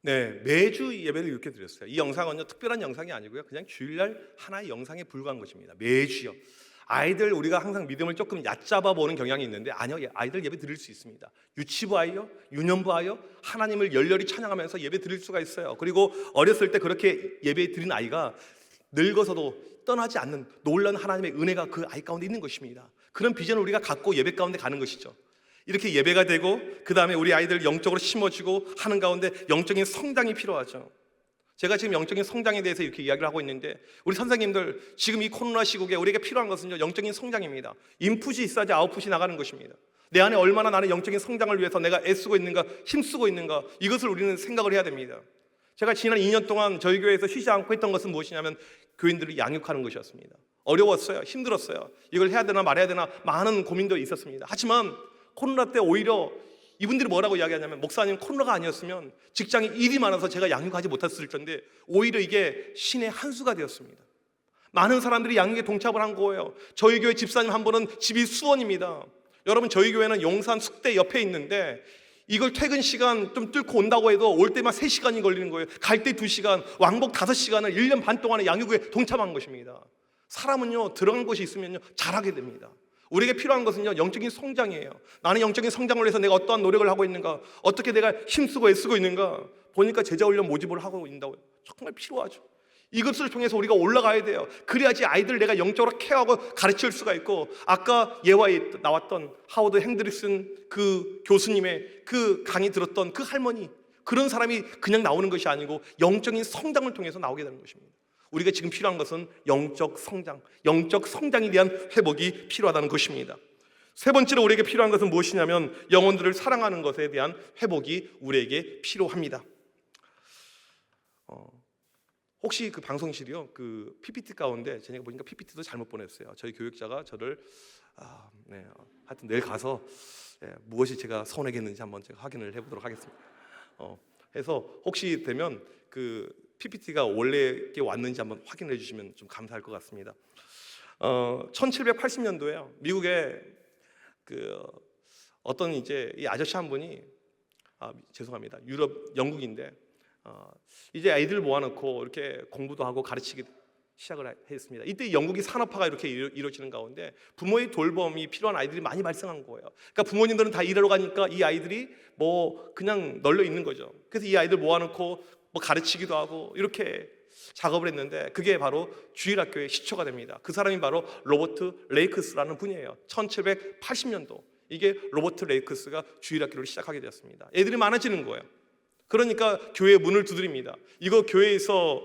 네, 매주 예배를 이렇게 드렸어요. 이 영상은요, 특별한 영상이 아니고요, 그냥 주일날 하나의 영상에 불과한 것입니다. 매주요. 아이들 우리가 항상 믿음을 조금 얕잡아 보는 경향이 있는데, 아니요, 아이들 예배 드릴 수 있습니다. 유치부 아이요, 유년부 아이요, 하나님을 열렬히 찬양하면서 예배 드릴 수가 있어요. 그리고 어렸을 때 그렇게 예배 드린 아이가 늙어서도 떠나지 않는 놀라운 하나님의 은혜가 그 아이 가운데 있는 것입니다. 그런 비전을 우리가 갖고 예배 가운데 가는 것이죠. 이렇게 예배가 되고 그 다음에 우리 아이들 영적으로 심어주고 하는 가운데 영적인 성장이 필요하죠. 제가 지금 영적인 성장에 대해서 이렇게 이야기를 하고 있는데, 우리 선생님들 지금 이 코로나 시국에 우리에게 필요한 것은요, 영적인 성장입니다. 인풋이 있어야지 아웃풋이 나가는 것입니다. 내 안에 얼마나 나는 영적인 성장을 위해서 내가 애쓰고 있는가, 힘쓰고 있는가, 이것을 우리는 생각을 해야 됩니다. 제가 지난 2년 동안 저희 교회에서 쉬지 않고 했던 것은 무엇이냐면 교인들을 양육하는 것이었습니다. 어려웠어요. 힘들었어요. 이걸 해야 되나 말아야 되나 많은 고민도 있었습니다. 하지만 코로나 때 오히려 이분들이 뭐라고 이야기하냐면, 목사님 코로나가 아니었으면 직장에 일이 많아서 제가 양육하지 못했을 텐데 오히려 이게 신의 한 수가 되었습니다. 많은 사람들이 양육에 동참을 한 거예요. 저희 교회 집사님 한 분은 집이 수원입니다. 여러분 저희 교회는 용산 숙대 옆에 있는데, 이걸 퇴근 시간 좀 뚫고 온다고 해도 올 때만 3시간이 걸리는 거예요. 갈 때 2시간, 왕복 5시간을 1년 반 동안의 양육에 동참한 것입니다. 사람은요, 들어간 곳이 있으면요, 잘하게 됩니다. 우리에게 필요한 것은요, 영적인 성장이에요. 나는 영적인 성장을 위해서 내가 어떠한 노력을 하고 있는가, 어떻게 내가 힘쓰고 애쓰고 있는가. 보니까 제자훈련 모집을 하고 있다고요. 정말 필요하죠. 이것을 통해서 우리가 올라가야 돼요. 그래야지 아이들 내가 영적으로 케어하고 가르칠 수가 있고, 아까 예화에 나왔던 하워드 핸드릭슨 그 교수님의 그 강의 들었던 그 할머니, 그런 사람이 그냥 나오는 것이 아니고 영적인 성장을 통해서 나오게 되는 것입니다. 우리가 지금 필요한 것은 영적 성장, 영적 성장에 대한 회복이 필요하다는 것입니다. 세 번째로 우리에게 필요한 것은 무엇이냐면 영혼들을 사랑하는 것에 대한 회복이 우리에게 필요합니다. 혹시 그 방송실이요, 그 PPT 가운데 제가 보니까 PPT도 잘못 보냈어요. 저희 교육자가 저를 하여튼 내일 가서 무엇이 제가 손해겠는지 한번 제가 확인을 해보도록 하겠습니다. 해서 혹시 되면 그 PPT가 원래게 왔는지 한번 확인해 주시면 좀 감사할 것 같습니다. 1780년도에요. 미국에 그 어떤 이제 이 아저씨 한 분이 죄송합니다. 유럽 영국인데 이제 아이들 모아놓고 이렇게 공부도 하고 가르치기 시작을 했습니다. 이때 영국이 산업화가 이렇게 이루어지는 가운데 부모의 돌봄이 필요한 아이들이 많이 발생한 거예요. 그러니까 부모님들은 다 일하러 가니까 이 아이들이 뭐 그냥 널려 있는 거죠. 그래서 이 아이들 모아놓고 뭐 가르치기도 하고 이렇게 작업을 했는데 그게 바로 주일학교의 시초가 됩니다. 그 사람이 바로 로버트 레이크스라는 분이에요. 1780년도 이게 로버트 레이크스가 주일학교를 시작하게 되었습니다. 애들이 많아지는 거예요. 그러니까 교회의 문을 두드립니다. 이거 교회에서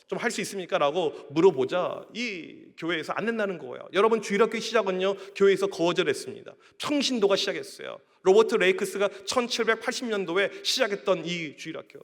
좀 할 수 있습니까? 라고 물어보자 이 교회에서 안 된다는 거예요. 여러분, 주일학교의 시작은요, 교회에서 거절했습니다. 평신도가 시작했어요. 로버트 레이크스가 1780년도에 시작했던 이 주일학교,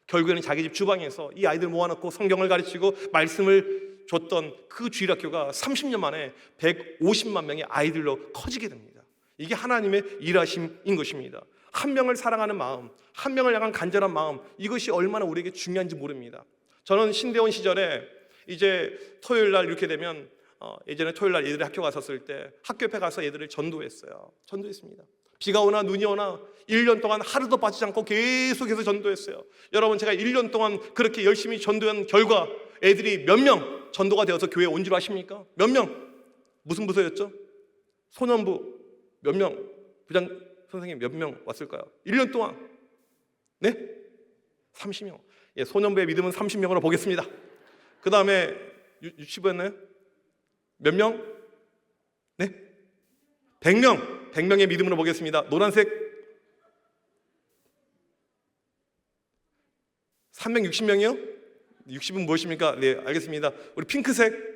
결국에는 자기 집 주방에서 이 아이들 모아놓고 성경을 가르치고 말씀을 줬던 그 주일학교가 30년 만에 150만 명의 아이들로 커지게 됩니다. 이게 하나님의 일하심인 것입니다. 한 명을 사랑하는 마음, 한 명을 향한 간절한 마음, 이것이 얼마나 우리에게 중요한지 모릅니다. 저는 신대원 시절에 이제 토요일 날 이렇게 되면 예전에 토요일 날 애들이 학교 갔었을 때 학교 옆에 가서 애들을 전도했습니다. 비가 오나 눈이 오나 1년 동안 하루도 빠지지 않고 계속해서 전도했어요. 여러분, 제가 1년 동안 그렇게 열심히 전도한 결과 애들이 몇 명 전도가 되어서 교회에 온 줄 아십니까? 몇 명? 무슨 부서였죠? 소년부 몇 명? 부장 선생님 몇 명 왔을까요? 1년 동안. 네? 30명. 예, 소년부의 믿음은 30명으로 보겠습니다. 그 다음에 유치부였나요? 몇 명? 네? 100명. 100명의 믿음으로 보겠습니다. 노란색 360명이요? 60은 무엇입니까? 네, 알겠습니다. 우리 핑크색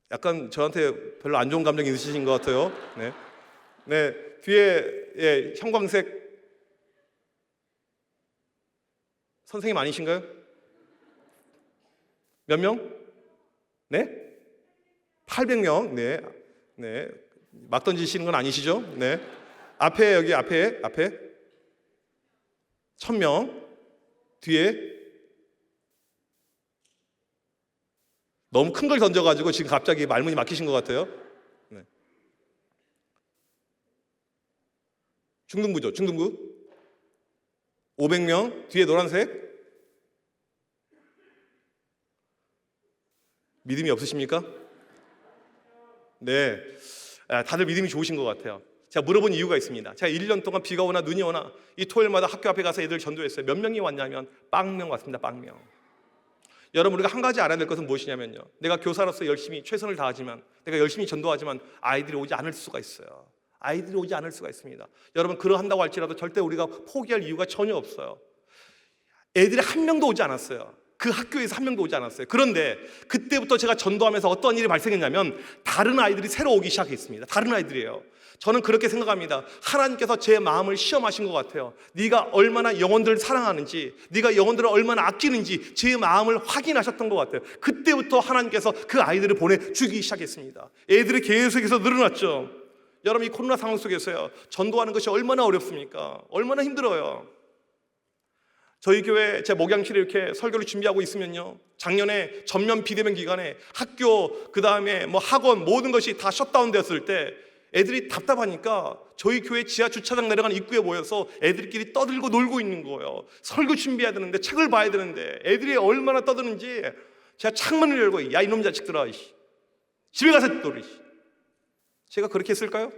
약간 저한테 별로 안 좋은 감정이 있으신 것 같아요. 네, 뒤에 형광색 선생님 아니신가요? 몇 명? 네? 800명. 네. 막 던지시는 건 아니시죠? 네. 여기 앞에 1000명. 뒤에 너무 큰 걸 던져가지고 지금 갑자기 말문이 막히신 것 같아요. 네. 중등부죠, 중등부. 500명. 뒤에 노란색. 믿음이 없으십니까? 네, 다들 믿음이 좋으신 것 같아요. 제가 물어본 이유가 있습니다. 제가 1년 동안 비가 오나 눈이 오나 이 토요일마다 학교 앞에 가서 애들 전도했어요. 몇 명이 왔냐면 빵명 왔습니다. 빵명. 여러분, 우리가 한 가지 알아야 될 것은 무엇이냐면요, 내가 교사로서 열심히 최선을 다하지만, 내가 열심히 전도하지만 아이들이 오지 않을 수가 있어요. 아이들이 오지 않을 수가 있습니다. 여러분, 그러한다고 할지라도 절대 우리가 포기할 이유가 전혀 없어요. 애들이 한 명도 오지 않았어요. 그 학교에서 한 명도 오지 않았어요. 그런데 그때부터 제가 전도하면서 어떤 일이 발생했냐면 다른 아이들이 새로 오기 시작했습니다. 다른 아이들이에요. 저는 그렇게 생각합니다. 하나님께서 제 마음을 시험하신 것 같아요. 네가 얼마나 영혼들을 사랑하는지, 네가 영혼들을 얼마나 아끼는지 제 마음을 확인하셨던 것 같아요. 그때부터 하나님께서 그 아이들을 보내주기 시작했습니다. 애들이 계속해서 늘어났죠. 여러분, 이 코로나 상황 속에서요, 전도하는 것이 얼마나 어렵습니까? 얼마나 힘들어요. 저희 교회 제 목양실에 이렇게 설교를 준비하고 있으면요, 작년에 전면 비대면 기간에 학교, 그 다음에 뭐 학원 모든 것이 다 셧다운 되었을 때 애들이 답답하니까 저희 교회 지하 주차장 내려가는 입구에 모여서 애들끼리 떠들고 놀고 있는 거예요. 설교 준비해야 되는데, 책을 봐야 되는데 애들이 얼마나 떠드는지 제가 창문을 열고 야 이놈 자식들아 집에 가서 놀이. 제가 그렇게 했을까요?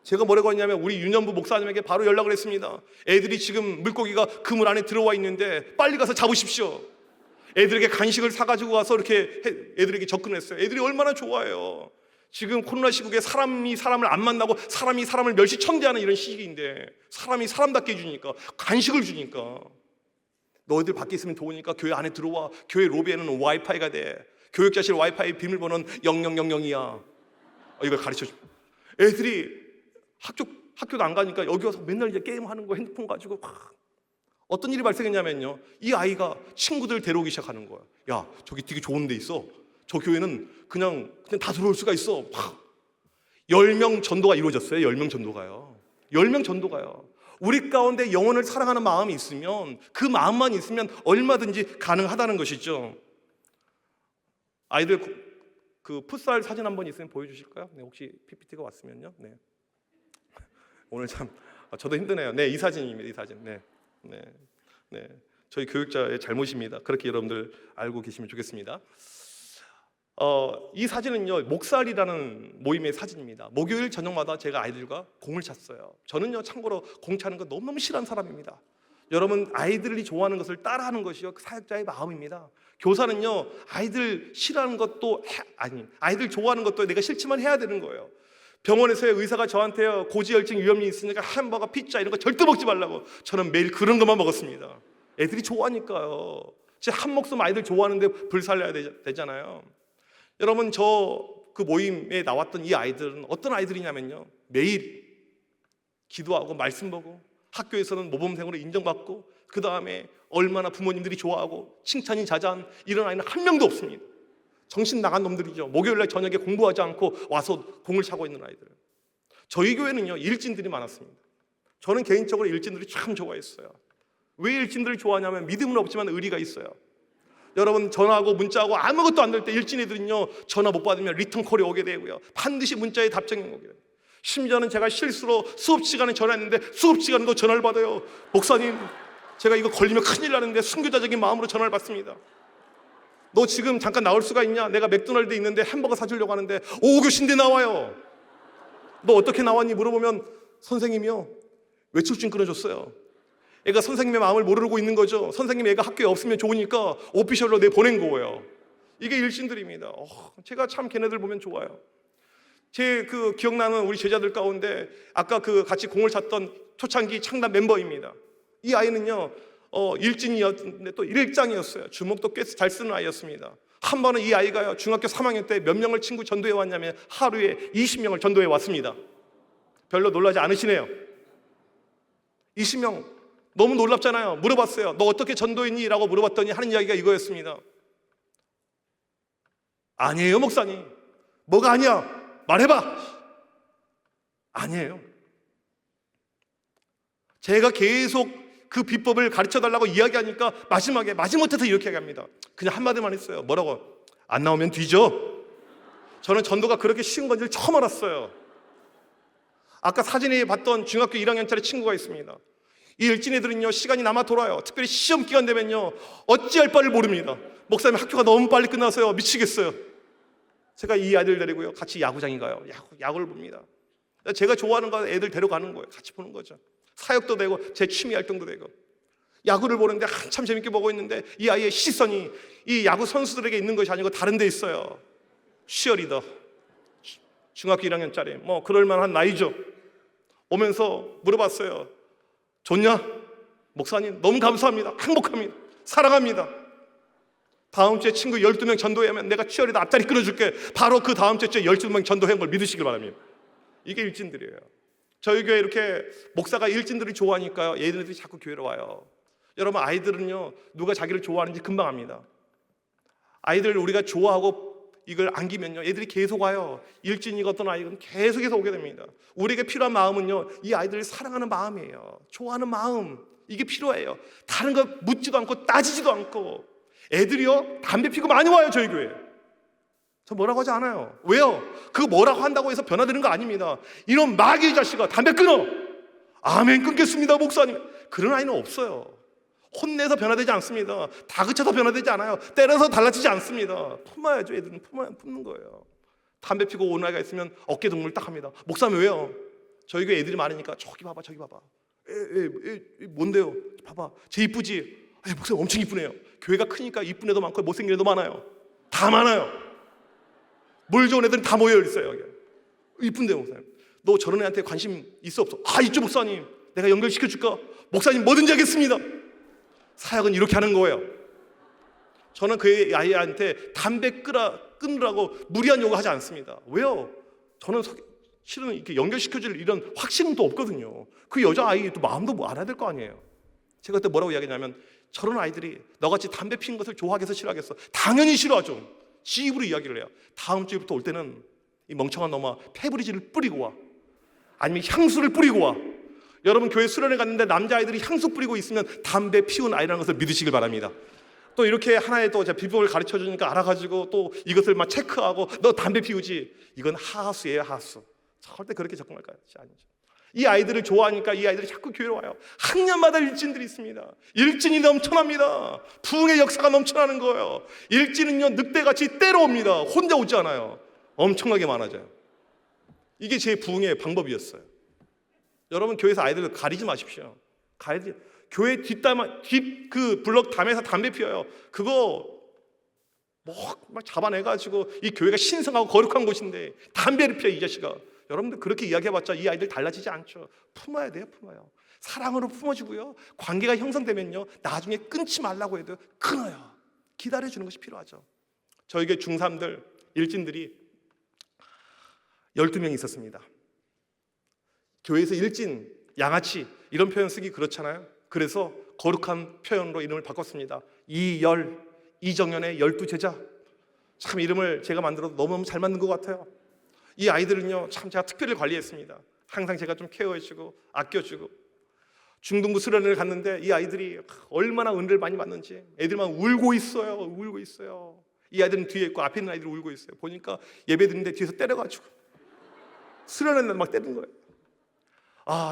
제가 뭐라고 했냐면 우리 유년부 목사님에게 바로 연락을 했습니다. 애들이 지금 물고기가 그물 안에 들어와 있는데 빨리 가서 잡으십시오. 애들에게 간식을 사가지고 가서 이렇게 애들에게 접근했어요. 애들이 얼마나 좋아해요. 지금 코로나 시국에 사람이 사람을 안 만나고 사람이 사람을 멸시천대하는 이런 시기인데 사람이 사람답게 해주니까 간식을 주니까 너희들 밖에 있으면 좋으니까 교회 안에 들어와. 교회 로비에는 와이파이가 돼. 교육자실 와이파이 비밀번호는 0000이야. 이걸 가르쳐줘. 애들이 학교도 안 가니까 여기 와서 맨날 이제 게임하는 거 핸드폰 가지고 어떤 일이 발생했냐면요, 이 아이가 친구들 데려오기 시작하는 거야. 야 저기 되게 좋은 데 있어. 저 교회는 그냥 다 들어올 수가 있어. 10명 전도가 이루어졌어요. 10명 전도가요. 10명 전도가요. 우리 가운데 영혼을 사랑하는 마음이 있으면, 그 마음만 있으면 얼마든지 가능하다는 것이죠. 아이들 그 풋살 사진 한번 있으면 보여주실까요? 네, 혹시 PPT가 왔으면요. 네. 오늘 참 저도 힘드네요. 네, 이 사진입니다. 이 사진. 네. 저희 교육자의 잘못입니다. 그렇게 여러분들 알고 계시면 좋겠습니다. 이 사진은요, 목살이라는 모임의 사진입니다. 목요일 저녁마다 제가 아이들과 공을 찼어요. 저는요, 참고로 공 차는 거 너무너무 싫어하는 사람입니다. 여러분, 아이들이 좋아하는 것을 따라하는 것이요, 그 사역자의 마음입니다. 교사는요, 아이들 싫어하는 것도 아이들 좋아하는 것도 내가 싫지만 해야 되는 거예요. 병원에서의 의사가 저한테요, 고지혈증 위험이 있으니까 햄버거, 피자 이런 거 절대 먹지 말라고. 저는 매일 그런 것만 먹었습니다. 애들이 좋아하니까요. 제 한 목숨 아이들 좋아하는데 불살려야 되잖아요. 여러분, 그 모임에 나왔던 이 아이들은 어떤 아이들이냐면요, 매일 기도하고 말씀 보고 학교에서는 모범생으로 인정받고 그 다음에 얼마나 부모님들이 좋아하고 칭찬이 자자한 이런 아이는 한 명도 없습니다. 정신 나간 놈들이죠. 목요일날 저녁에 공부하지 않고 와서 공을 차고 있는 아이들. 저희 교회는요, 일진들이 많았습니다. 저는 개인적으로 일진들이 참 좋아했어요. 왜 일진들을 좋아하냐면 믿음은 없지만 의리가 있어요. 여러분, 전화하고 문자하고 아무것도 안 될 때 일진 애들은요, 전화 못 받으면 리턴 콜이 오게 되고요, 반드시 문자에 답장이 오게 돼요. 심지어는 제가 실수로 수업 시간에 전화했는데 수업 시간에도 전화를 받아요. 목사님, 제가 이거 걸리면 큰일 나는데 순교자적인 마음으로 전화를 받습니다. 너 지금 잠깐 나올 수가 있냐? 내가 맥도날드에 있는데 햄버거 사주려고 하는데 오교신대 나와요. 너 어떻게 나왔니? 물어보면 선생님이요, 외출증 끊어줬어요. 애가 선생님의 마음을 모르고 있는 거죠. 선생님이 애가 학교에 없으면 좋으니까 오피셜로 보낸 거예요. 이게 일진들입니다. 제가 참 걔네들 보면 좋아요. 제 기억나는 우리 제자들 가운데 아까 같이 공을 찼던 초창기 창단 멤버입니다. 이 아이는요, 일진이었는데 또 일장이었어요. 주먹도 꽤 잘 쓰는 아이였습니다. 한 번은 이 아이가요, 중학교 3학년 때 몇 명을 친구 전도해 왔냐면 하루에 20명을 전도해 왔습니다. 별로 놀라지 않으시네요. 20명 너무 놀랍잖아요. 물어봤어요. 너 어떻게 전도했니? 라고 물어봤더니 하는 이야기가 이거였습니다. 아니에요, 목사님. 뭐가 아니야? 말해봐. 아니에요. 제가 계속 그 비법을 가르쳐달라고 이야기하니까 마지막에 마지못해서 이렇게 얘기합니다. 그냥 한마디만 했어요. 뭐라고? 안 나오면 뒤져. 저는 전도가 그렇게 쉬운 건지 처음 알았어요. 아까 사진에 봤던 중학교 1학년짜리 친구가 있습니다. 이 일진 애들은요, 시간이 남아 돌아요. 특별히 시험 기간 되면요, 어찌할 바를 모릅니다. 목사님, 학교가 너무 빨리 끝나서요, 미치겠어요. 제가 이 아이들 데리고요, 같이 야구장에 가요. 야구를 봅니다. 제가 좋아하는 거 애들 데려가는 거예요. 같이 보는 거죠. 사역도 되고 제 취미 활동도 되고. 야구를 보는데 한참 재밌게 보고 있는데 이 아이의 시선이 이 야구 선수들에게 있는 것이 아니고 다른 데 있어요. 치어리더, 중학교 1학년짜리, 그럴 만한 나이죠. 오면서 물어봤어요. 좋냐? 목사님, 너무 감사합니다. 행복합니다. 사랑합니다. 다음 주에 친구 12명 전도하면 내가 치어리더 앞자리 끊어줄게. 바로 그 다음 주에 12명 전도한 걸 믿으시길 바랍니다. 이게 일진들이에요. 저희 교회 이렇게 목사가 일진들이 좋아하니까요, 얘들이 자꾸 교회로 와요. 여러분, 아이들은요, 누가 자기를 좋아하는지 금방 압니다. 아이들 우리가 좋아하고 이걸 안기면요, 애들이 계속 와요. 일진이가 어떤 아이는 계속해서 오게 됩니다. 우리에게 필요한 마음은요, 이 아이들을 사랑하는 마음이에요. 좋아하는 마음, 이게 필요해요. 다른 거 묻지도 않고 따지지도 않고. 애들이요, 담배 피고 많이 와요, 저희 교회. 저 뭐라고 하지 않아요. 왜요? 그거 뭐라고 한다고 해서 변화되는 거 아닙니다. 이런 마귀의 자식아, 담배 끊어. 아멘, 끊겠습니다, 목사님. 그런 아이는 없어요. 혼내서 변화되지 않습니다. 다그쳐서 변화되지 않아요. 때려서 달라지지 않습니다. 품어야죠. 애들은 품는 거예요. 담배 피고 오는 아이가 있으면 어깨 동무를 딱 합니다. 목사님 왜요? 저희 교회 애들이 많으니까 저기 봐봐 저기 봐봐. 뭔데요? 봐봐 쟤 이쁘지? 목사님 엄청 이쁘네요. 교회가 크니까 이쁜 애도 많고 못생긴 애도 많아요. 다 많아요. 뭘 좋은 애들은 다 모여 있어요. 이쁜데요 목사님. 너 저런 애한테 관심 있어 없어? 있죠 목사님. 내가 연결시켜줄까? 목사님 뭐든지 하겠습니다. 사역은 이렇게 하는 거예요. 저는 그 아이한테 담배 끊으라고 무리한 요구하지 않습니다. 왜요? 저는 실은 이렇게 연결시켜줄 이런 확신은 또 없거든요. 그 여자아이 또 마음도 알아야 될 거 아니에요. 제가 그때 뭐라고 이야기했냐면 저런 아이들이 너같이 담배 피는 것을 좋아하겠어 싫어하겠어? 당연히 싫어하죠. 지 입으로 이야기를 해요. 다음 주부터 올 때는 이 멍청한 놈아 페브리즈를 뿌리고 와. 아니면 향수를 뿌리고 와. 여러분 교회 수련회 갔는데 남자아이들이 향수 뿌리고 있으면 담배 피운 아이라는 것을 믿으시길 바랍니다. 또 이렇게 하나의 또 비법을 가르쳐 주니까 알아가지고 또 이것을 막 체크하고 너 담배 피우지? 이건 하수예요 하수. 절대 그렇게 접근할 것이 아니죠. 이 아이들을 좋아하니까 이 아이들이 자꾸 교회로 와요. 학년마다 일진들이 있습니다. 일진이 넘쳐납니다. 부흥의 역사가 넘쳐나는 거예요. 일진은요 늑대같이 때려옵니다. 혼자 오지 않아요. 엄청나게 많아져요. 이게 제 부흥의 방법이었어요. 여러분 교회에서 아이들을 가리지 마십시오. 교회 그 블럭 담에서 담배 피워요. 그거 막 잡아내가지고 이 교회가 신성하고 거룩한 곳인데 담배를 피워 이 자식아. 여러분들 그렇게 이야기해봤자 이 아이들 달라지지 않죠. 품어야 돼요. 품어요. 사랑으로 품어주고요. 관계가 형성되면요 나중에 끊지 말라고 해도 끊어요. 기다려주는 것이 필요하죠. 저희 교회 중3들 일진들이 12명 있었습니다. 교회에서 일진, 양아치 이런 표현 쓰기 그렇잖아요. 그래서 거룩한 표현으로 이름을 바꿨습니다. 이정현의 12제자. 참 이름을 제가 만들어도 너무너무 잘 만든 것 같아요. 이 아이들은요 참 제가 특별히 관리했습니다. 항상 제가 좀 케어해주고 아껴주고. 중등부 수련회를 갔는데 이 아이들이 얼마나 은혜를 많이 받는지 애들만 울고 있어요. 이 아이들은 뒤에 있고 앞에 있는 아이들이 울고 있어요. 보니까 예배 드는데 뒤에서 때려가지고 수련회는 막 때리는 거예요.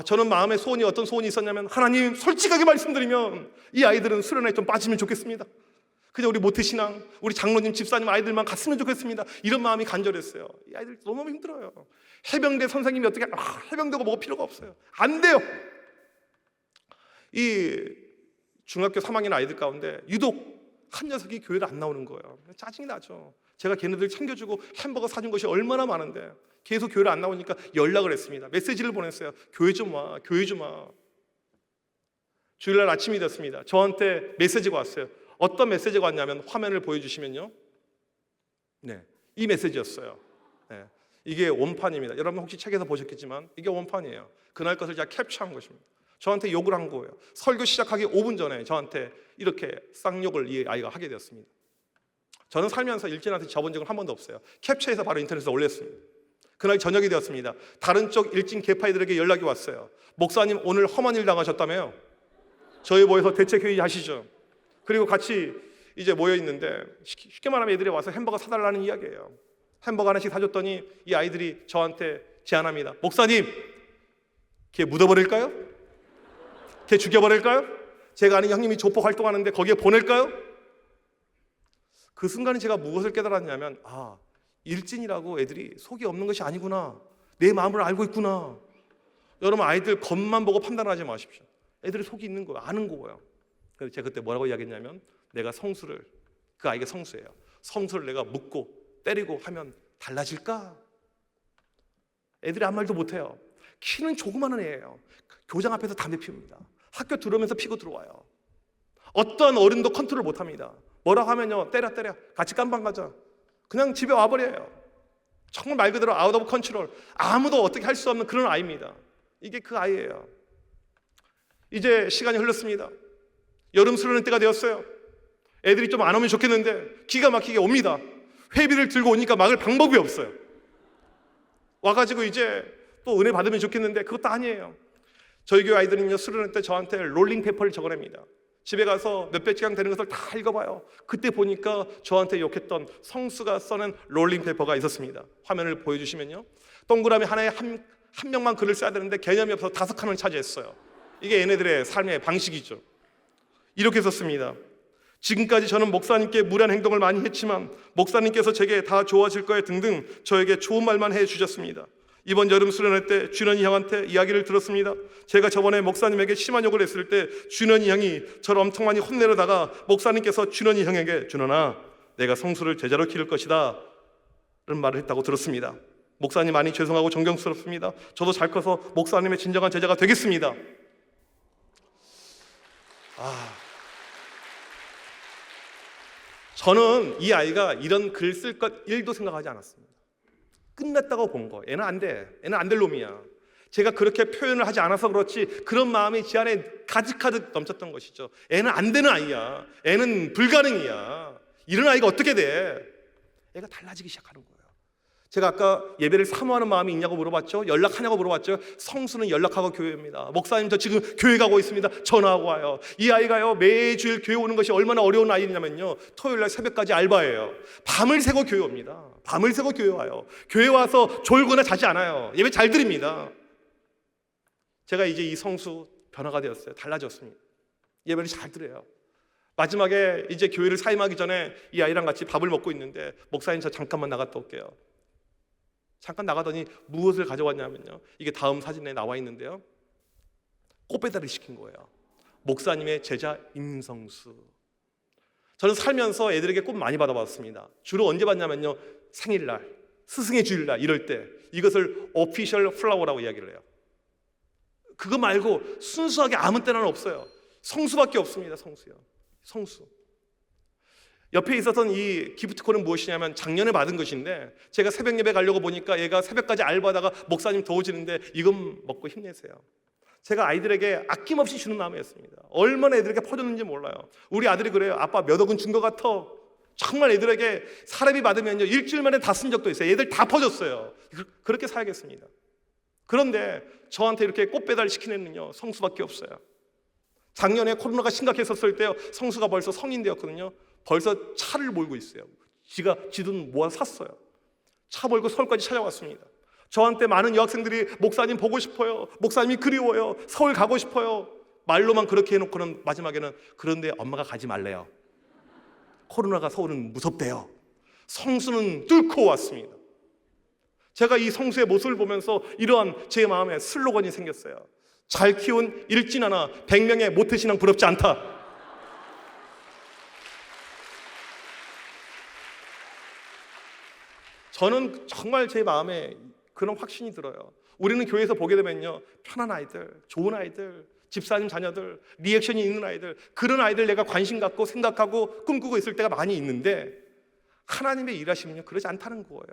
저는 마음에 어떤 소원이 있었냐면 하나님 솔직하게 말씀드리면 이 아이들은 수련회에 좀 빠지면 좋겠습니다. 그냥 우리 모태신앙, 우리 장로님, 집사님 아이들만 갔으면 좋겠습니다. 이런 마음이 간절했어요. 이 아이들 너무 힘들어요. 해병대 선생님이 어떻게 해병대가 뭐가 필요가 없어요. 안 돼요. 이 중학교 3학년 아이들 가운데 유독 한 녀석이 교회를 안 나오는 거예요. 짜증이 나죠. 제가 걔네들 챙겨주고 햄버거 사준 것이 얼마나 많은데 계속 교회를 안 나오니까 연락을 했습니다. 메시지를 보냈어요. 교회 좀 와. 주일날 아침이 됐습니다. 저한테 메시지가 왔어요. 어떤 메시지가 왔냐면 화면을 보여주시면요. 이 메시지였어요. 이게 원판입니다. 여러분 혹시 책에서 보셨겠지만 이게 원판이에요. 그날 것을 제가 캡처한 것입니다. 저한테 욕을 한 거예요. 설교 시작하기 5분 전에 저한테 이렇게 쌍욕을 이 아이가 하게 되었습니다. 저는 살면서 일진한테 접은 적은 한 번도 없어요. 캡처해서 바로 인터넷에 올렸습니다. 그날 저녁이 되었습니다. 다른 쪽 일진 계파이들에게 연락이 왔어요. 목사님 오늘 험한 일 당하셨다며요. 저희 모여서 대책회의 하시죠. 그리고 같이 이제 모여 있는데 쉽게 말하면 애들이 와서 햄버거 사달라는 이야기예요. 햄버거 하나씩 사줬더니 이 아이들이 저한테 제안합니다. 목사님 걔 묻어버릴까요? 걔 죽여버릴까요? 제가 아는 형님이 조폭 활동하는데 거기에 보낼까요? 그 순간에 제가 무엇을 깨달았냐면 일진이라고 애들이 속이 없는 것이 아니구나. 내 마음을 알고 있구나. 여러분 아이들 겉만 보고 판단하지 마십시오. 애들이 속이 있는 거예요. 아는 거예요. 그래서 제가 그때 뭐라고 이야기했냐면 내가 그 아이가 성수예요. 성수를 내가 묻고 때리고 하면 달라질까? 애들이 아무 말도 못해요. 키는 조그마한 애예요. 교장 앞에서 담배 피웁니다. 학교 들어오면서 피고 들어와요. 어떤 어른도 컨트롤 못합니다. 뭐라고 하면요 때려 같이 깜방 가자. 그냥 집에 와버려요. 정말 말 그대로 아웃 오브 컨트롤. 아무도 어떻게 할 수 없는 그런 아이입니다. 이게 그 아이예요. 이제 시간이 흘렀습니다. 여름 수련회 때가 되었어요. 애들이 좀 안 오면 좋겠는데 기가 막히게 옵니다. 회비를 들고 오니까 막을 방법이 없어요. 와가지고 이제 또 은혜 받으면 좋겠는데 그것도 아니에요. 저희 교회 아이들은요 수련회 때 저한테 롤링페이퍼를 적어냅니다. 집에 가서 몇백 장 되는 것을 다 읽어봐요. 그때 보니까 저한테 욕했던 성수가 써낸 롤링페이퍼가 있었습니다. 화면을 보여주시면요 동그라미 하나에 한 명만 글을 써야 되는데 개념이 없어서 5칸을 차지했어요. 이게 얘네들의 삶의 방식이죠. 이렇게 썼습니다. 지금까지 저는 목사님께 무례한 행동을 많이 했지만 목사님께서 제게 다 좋아질 거야 등등 저에게 좋은 말만 해주셨습니다. 이번 여름 수련회 때 준현이 형한테 이야기를 들었습니다. 제가 저번에 목사님에게 심한 욕을 했을 때 준현이 형이 저를 엄청 많이 혼내려다가 목사님께서 준현이 형에게 준현아 내가 성수를 제자로 기를 것이다 라는 말을 했다고 들었습니다. 목사님 많이 죄송하고 존경스럽습니다. 저도 잘 커서 목사님의 진정한 제자가 되겠습니다. 저는 이 아이가 이런 글 쓸 것 1도 생각하지 않았습니다. 끝났다고 본 거. 애는 안 돼. 애는 안 될 놈이야. 제가 그렇게 표현을 하지 않아서 그렇지 그런 마음이 제 안에 가득가득 넘쳤던 것이죠. 애는 안 되는 아이야. 애는 불가능이야. 이런 아이가 어떻게 돼? 애가 달라지기 시작하는 거예요. 제가 아까 예배를 사모하는 마음이 있냐고 물어봤죠. 연락하냐고 물어봤죠. 성수는 연락하고 교회입니다. 목사님 저 지금 교회 가고 있습니다. 전화하고 와요. 이 아이가요 매주일 교회 오는 것이 얼마나 어려운 아이냐면요 토요일날 새벽까지 알바예요. 밤을 새고 교회 옵니다. 밤을 새고 교회 와요. 교회 와서 졸거나 자지 않아요. 예배 잘 드립니다. 제가 이제 이 성수 변화가 되었어요. 달라졌습니다. 예배를 잘 드려요. 마지막에 이제 교회를 사임하기 전에 이 아이랑 같이 밥을 먹고 있는데 목사님 저 잠깐만 나갔다 올게요. 잠깐 나가더니 무엇을 가져왔냐면요 이게 다음 사진에 나와 있는데요 꽃배달을 시킨 거예요. 목사님의 제자 임성수. 저는 살면서 애들에게 꽃 많이 받아봤습니다. 주로 언제 받냐면요 생일날, 스승의 주일날 이럴 때 이것을 오피셜 플라워라고 이야기를 해요. 그거 말고 순수하게 아무 때나는 없어요. 성수밖에 없습니다. 성수요. 성수. 옆에 있었던 이 기프트콘은 무엇이냐면 작년에 받은 것인데 제가 새벽 예배 가려고 보니까 얘가 새벽까지 알바하다가 목사님 더워지는데 이건 먹고 힘내세요. 제가 아이들에게 아낌없이 주는 마음이었습니다. 얼마나 애들에게 퍼줬는지 몰라요. 우리 아들이 그래요. 아빠 몇 억은 준 것 같아. 정말 애들에게 사례비 받으면요 일주일 만에 다 쓴 적도 있어요. 애들 다 퍼줬어요. 그렇게 살겠습니다. 그런데 저한테 이렇게 꽃 배달 시킨 애는요 성수밖에 없어요. 작년에 코로나가 심각했었을 때요 성수가 벌써 성인 되었거든요. 벌써 차를 몰고 있어요. 지 돈 모아 샀어요. 차 몰고 서울까지 찾아왔습니다. 저한테 많은 여학생들이 목사님 보고 싶어요. 목사님이 그리워요. 서울 가고 싶어요. 말로만 그렇게 해놓고는 마지막에는 그런데 엄마가 가지 말래요. 코로나가 서울은 무섭대요. 성수는 뚫고 왔습니다. 제가 이 성수의 모습을 보면서 이러한 제 마음에 슬로건이 생겼어요. 잘 키운 일진 하나 100명의 모태신앙 부럽지 않다. 저는 정말 제 마음에 그런 확신이 들어요. 우리는 교회에서 보게 되면요 편한 아이들, 좋은 아이들, 집사님 자녀들, 리액션이 있는 아이들, 그런 아이들 내가 관심 갖고 생각하고 꿈꾸고 있을 때가 많이 있는데 하나님의 일하시면요 그러지 않다는 거예요.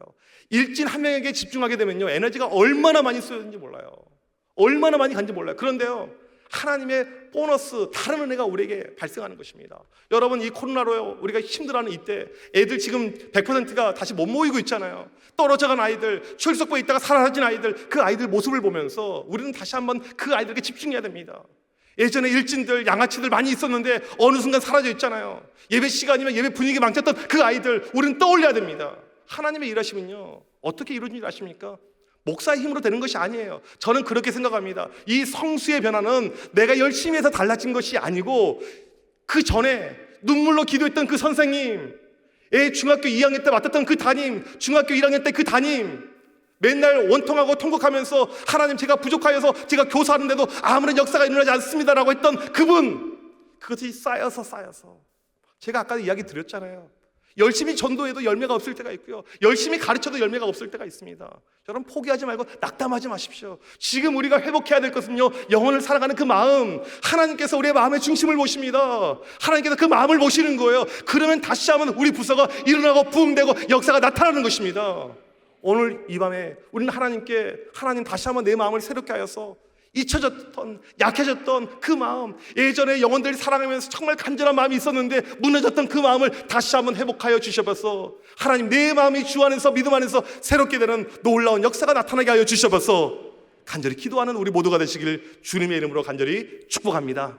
일진 한 명에게 집중하게 되면요 에너지가 얼마나 많이 쓰여지는지 몰라요. 얼마나 많이 간지 몰라요. 그런데요 하나님의 보너스 다른 은혜가 우리에게 발생하는 것입니다. 여러분 이 코로나로요 우리가 힘들어하는 이때 애들 지금 100%가 다시 못 모이고 있잖아요. 떨어져간 아이들, 출석부에 있다가 사라진 아이들, 그 아이들 모습을 보면서 우리는 다시 한번 그 아이들에게 집중해야 됩니다. 예전에 일진들, 양아치들 많이 있었는데 어느 순간 사라져 있잖아요. 예배 시간이면 예배 분위기 망쳤던 그 아이들 우리는 떠올려야 됩니다. 하나님의 일하시면요 어떻게 이루어진 일 아십니까? 목사의 힘으로 되는 것이 아니에요. 저는 그렇게 생각합니다. 이 성수의 변화는 내가 열심히 해서 달라진 것이 아니고 그 전에 눈물로 기도했던 그 선생님, 중학교 2학년 때 맡았던 그 담임, 중학교 1학년 때 그 담임, 맨날 원통하고 통곡하면서 하나님 제가 부족하여서 제가 교사하는데도 아무런 역사가 일어나지 않습니다라고 했던 그분, 그것이 쌓여서 제가 아까 이야기 드렸잖아요. 열심히 전도해도 열매가 없을 때가 있고요 열심히 가르쳐도 열매가 없을 때가 있습니다. 여러분 포기하지 말고 낙담하지 마십시오. 지금 우리가 회복해야 될 것은요 영혼을 사랑하는 그 마음. 하나님께서 우리의 마음의 중심을 보십니다. 하나님께서 그 마음을 보시는 거예요. 그러면 다시 한번 우리 부서가 일어나고 부흥되고 역사가 나타나는 것입니다. 오늘 이 밤에 우리는 하나님 다시 한번 내 마음을 새롭게 하여서 잊혀졌던, 약해졌던 그 마음, 예전에 영혼들이 사랑하면서 정말 간절한 마음이 있었는데 무너졌던 그 마음을 다시 한번 회복하여 주셔서 하나님 내 마음이 주 안에서 믿음 안에서 새롭게 되는 놀라운 역사가 나타나게 하여 주셔서 간절히 기도하는 우리 모두가 되시길 주님의 이름으로 간절히 축복합니다.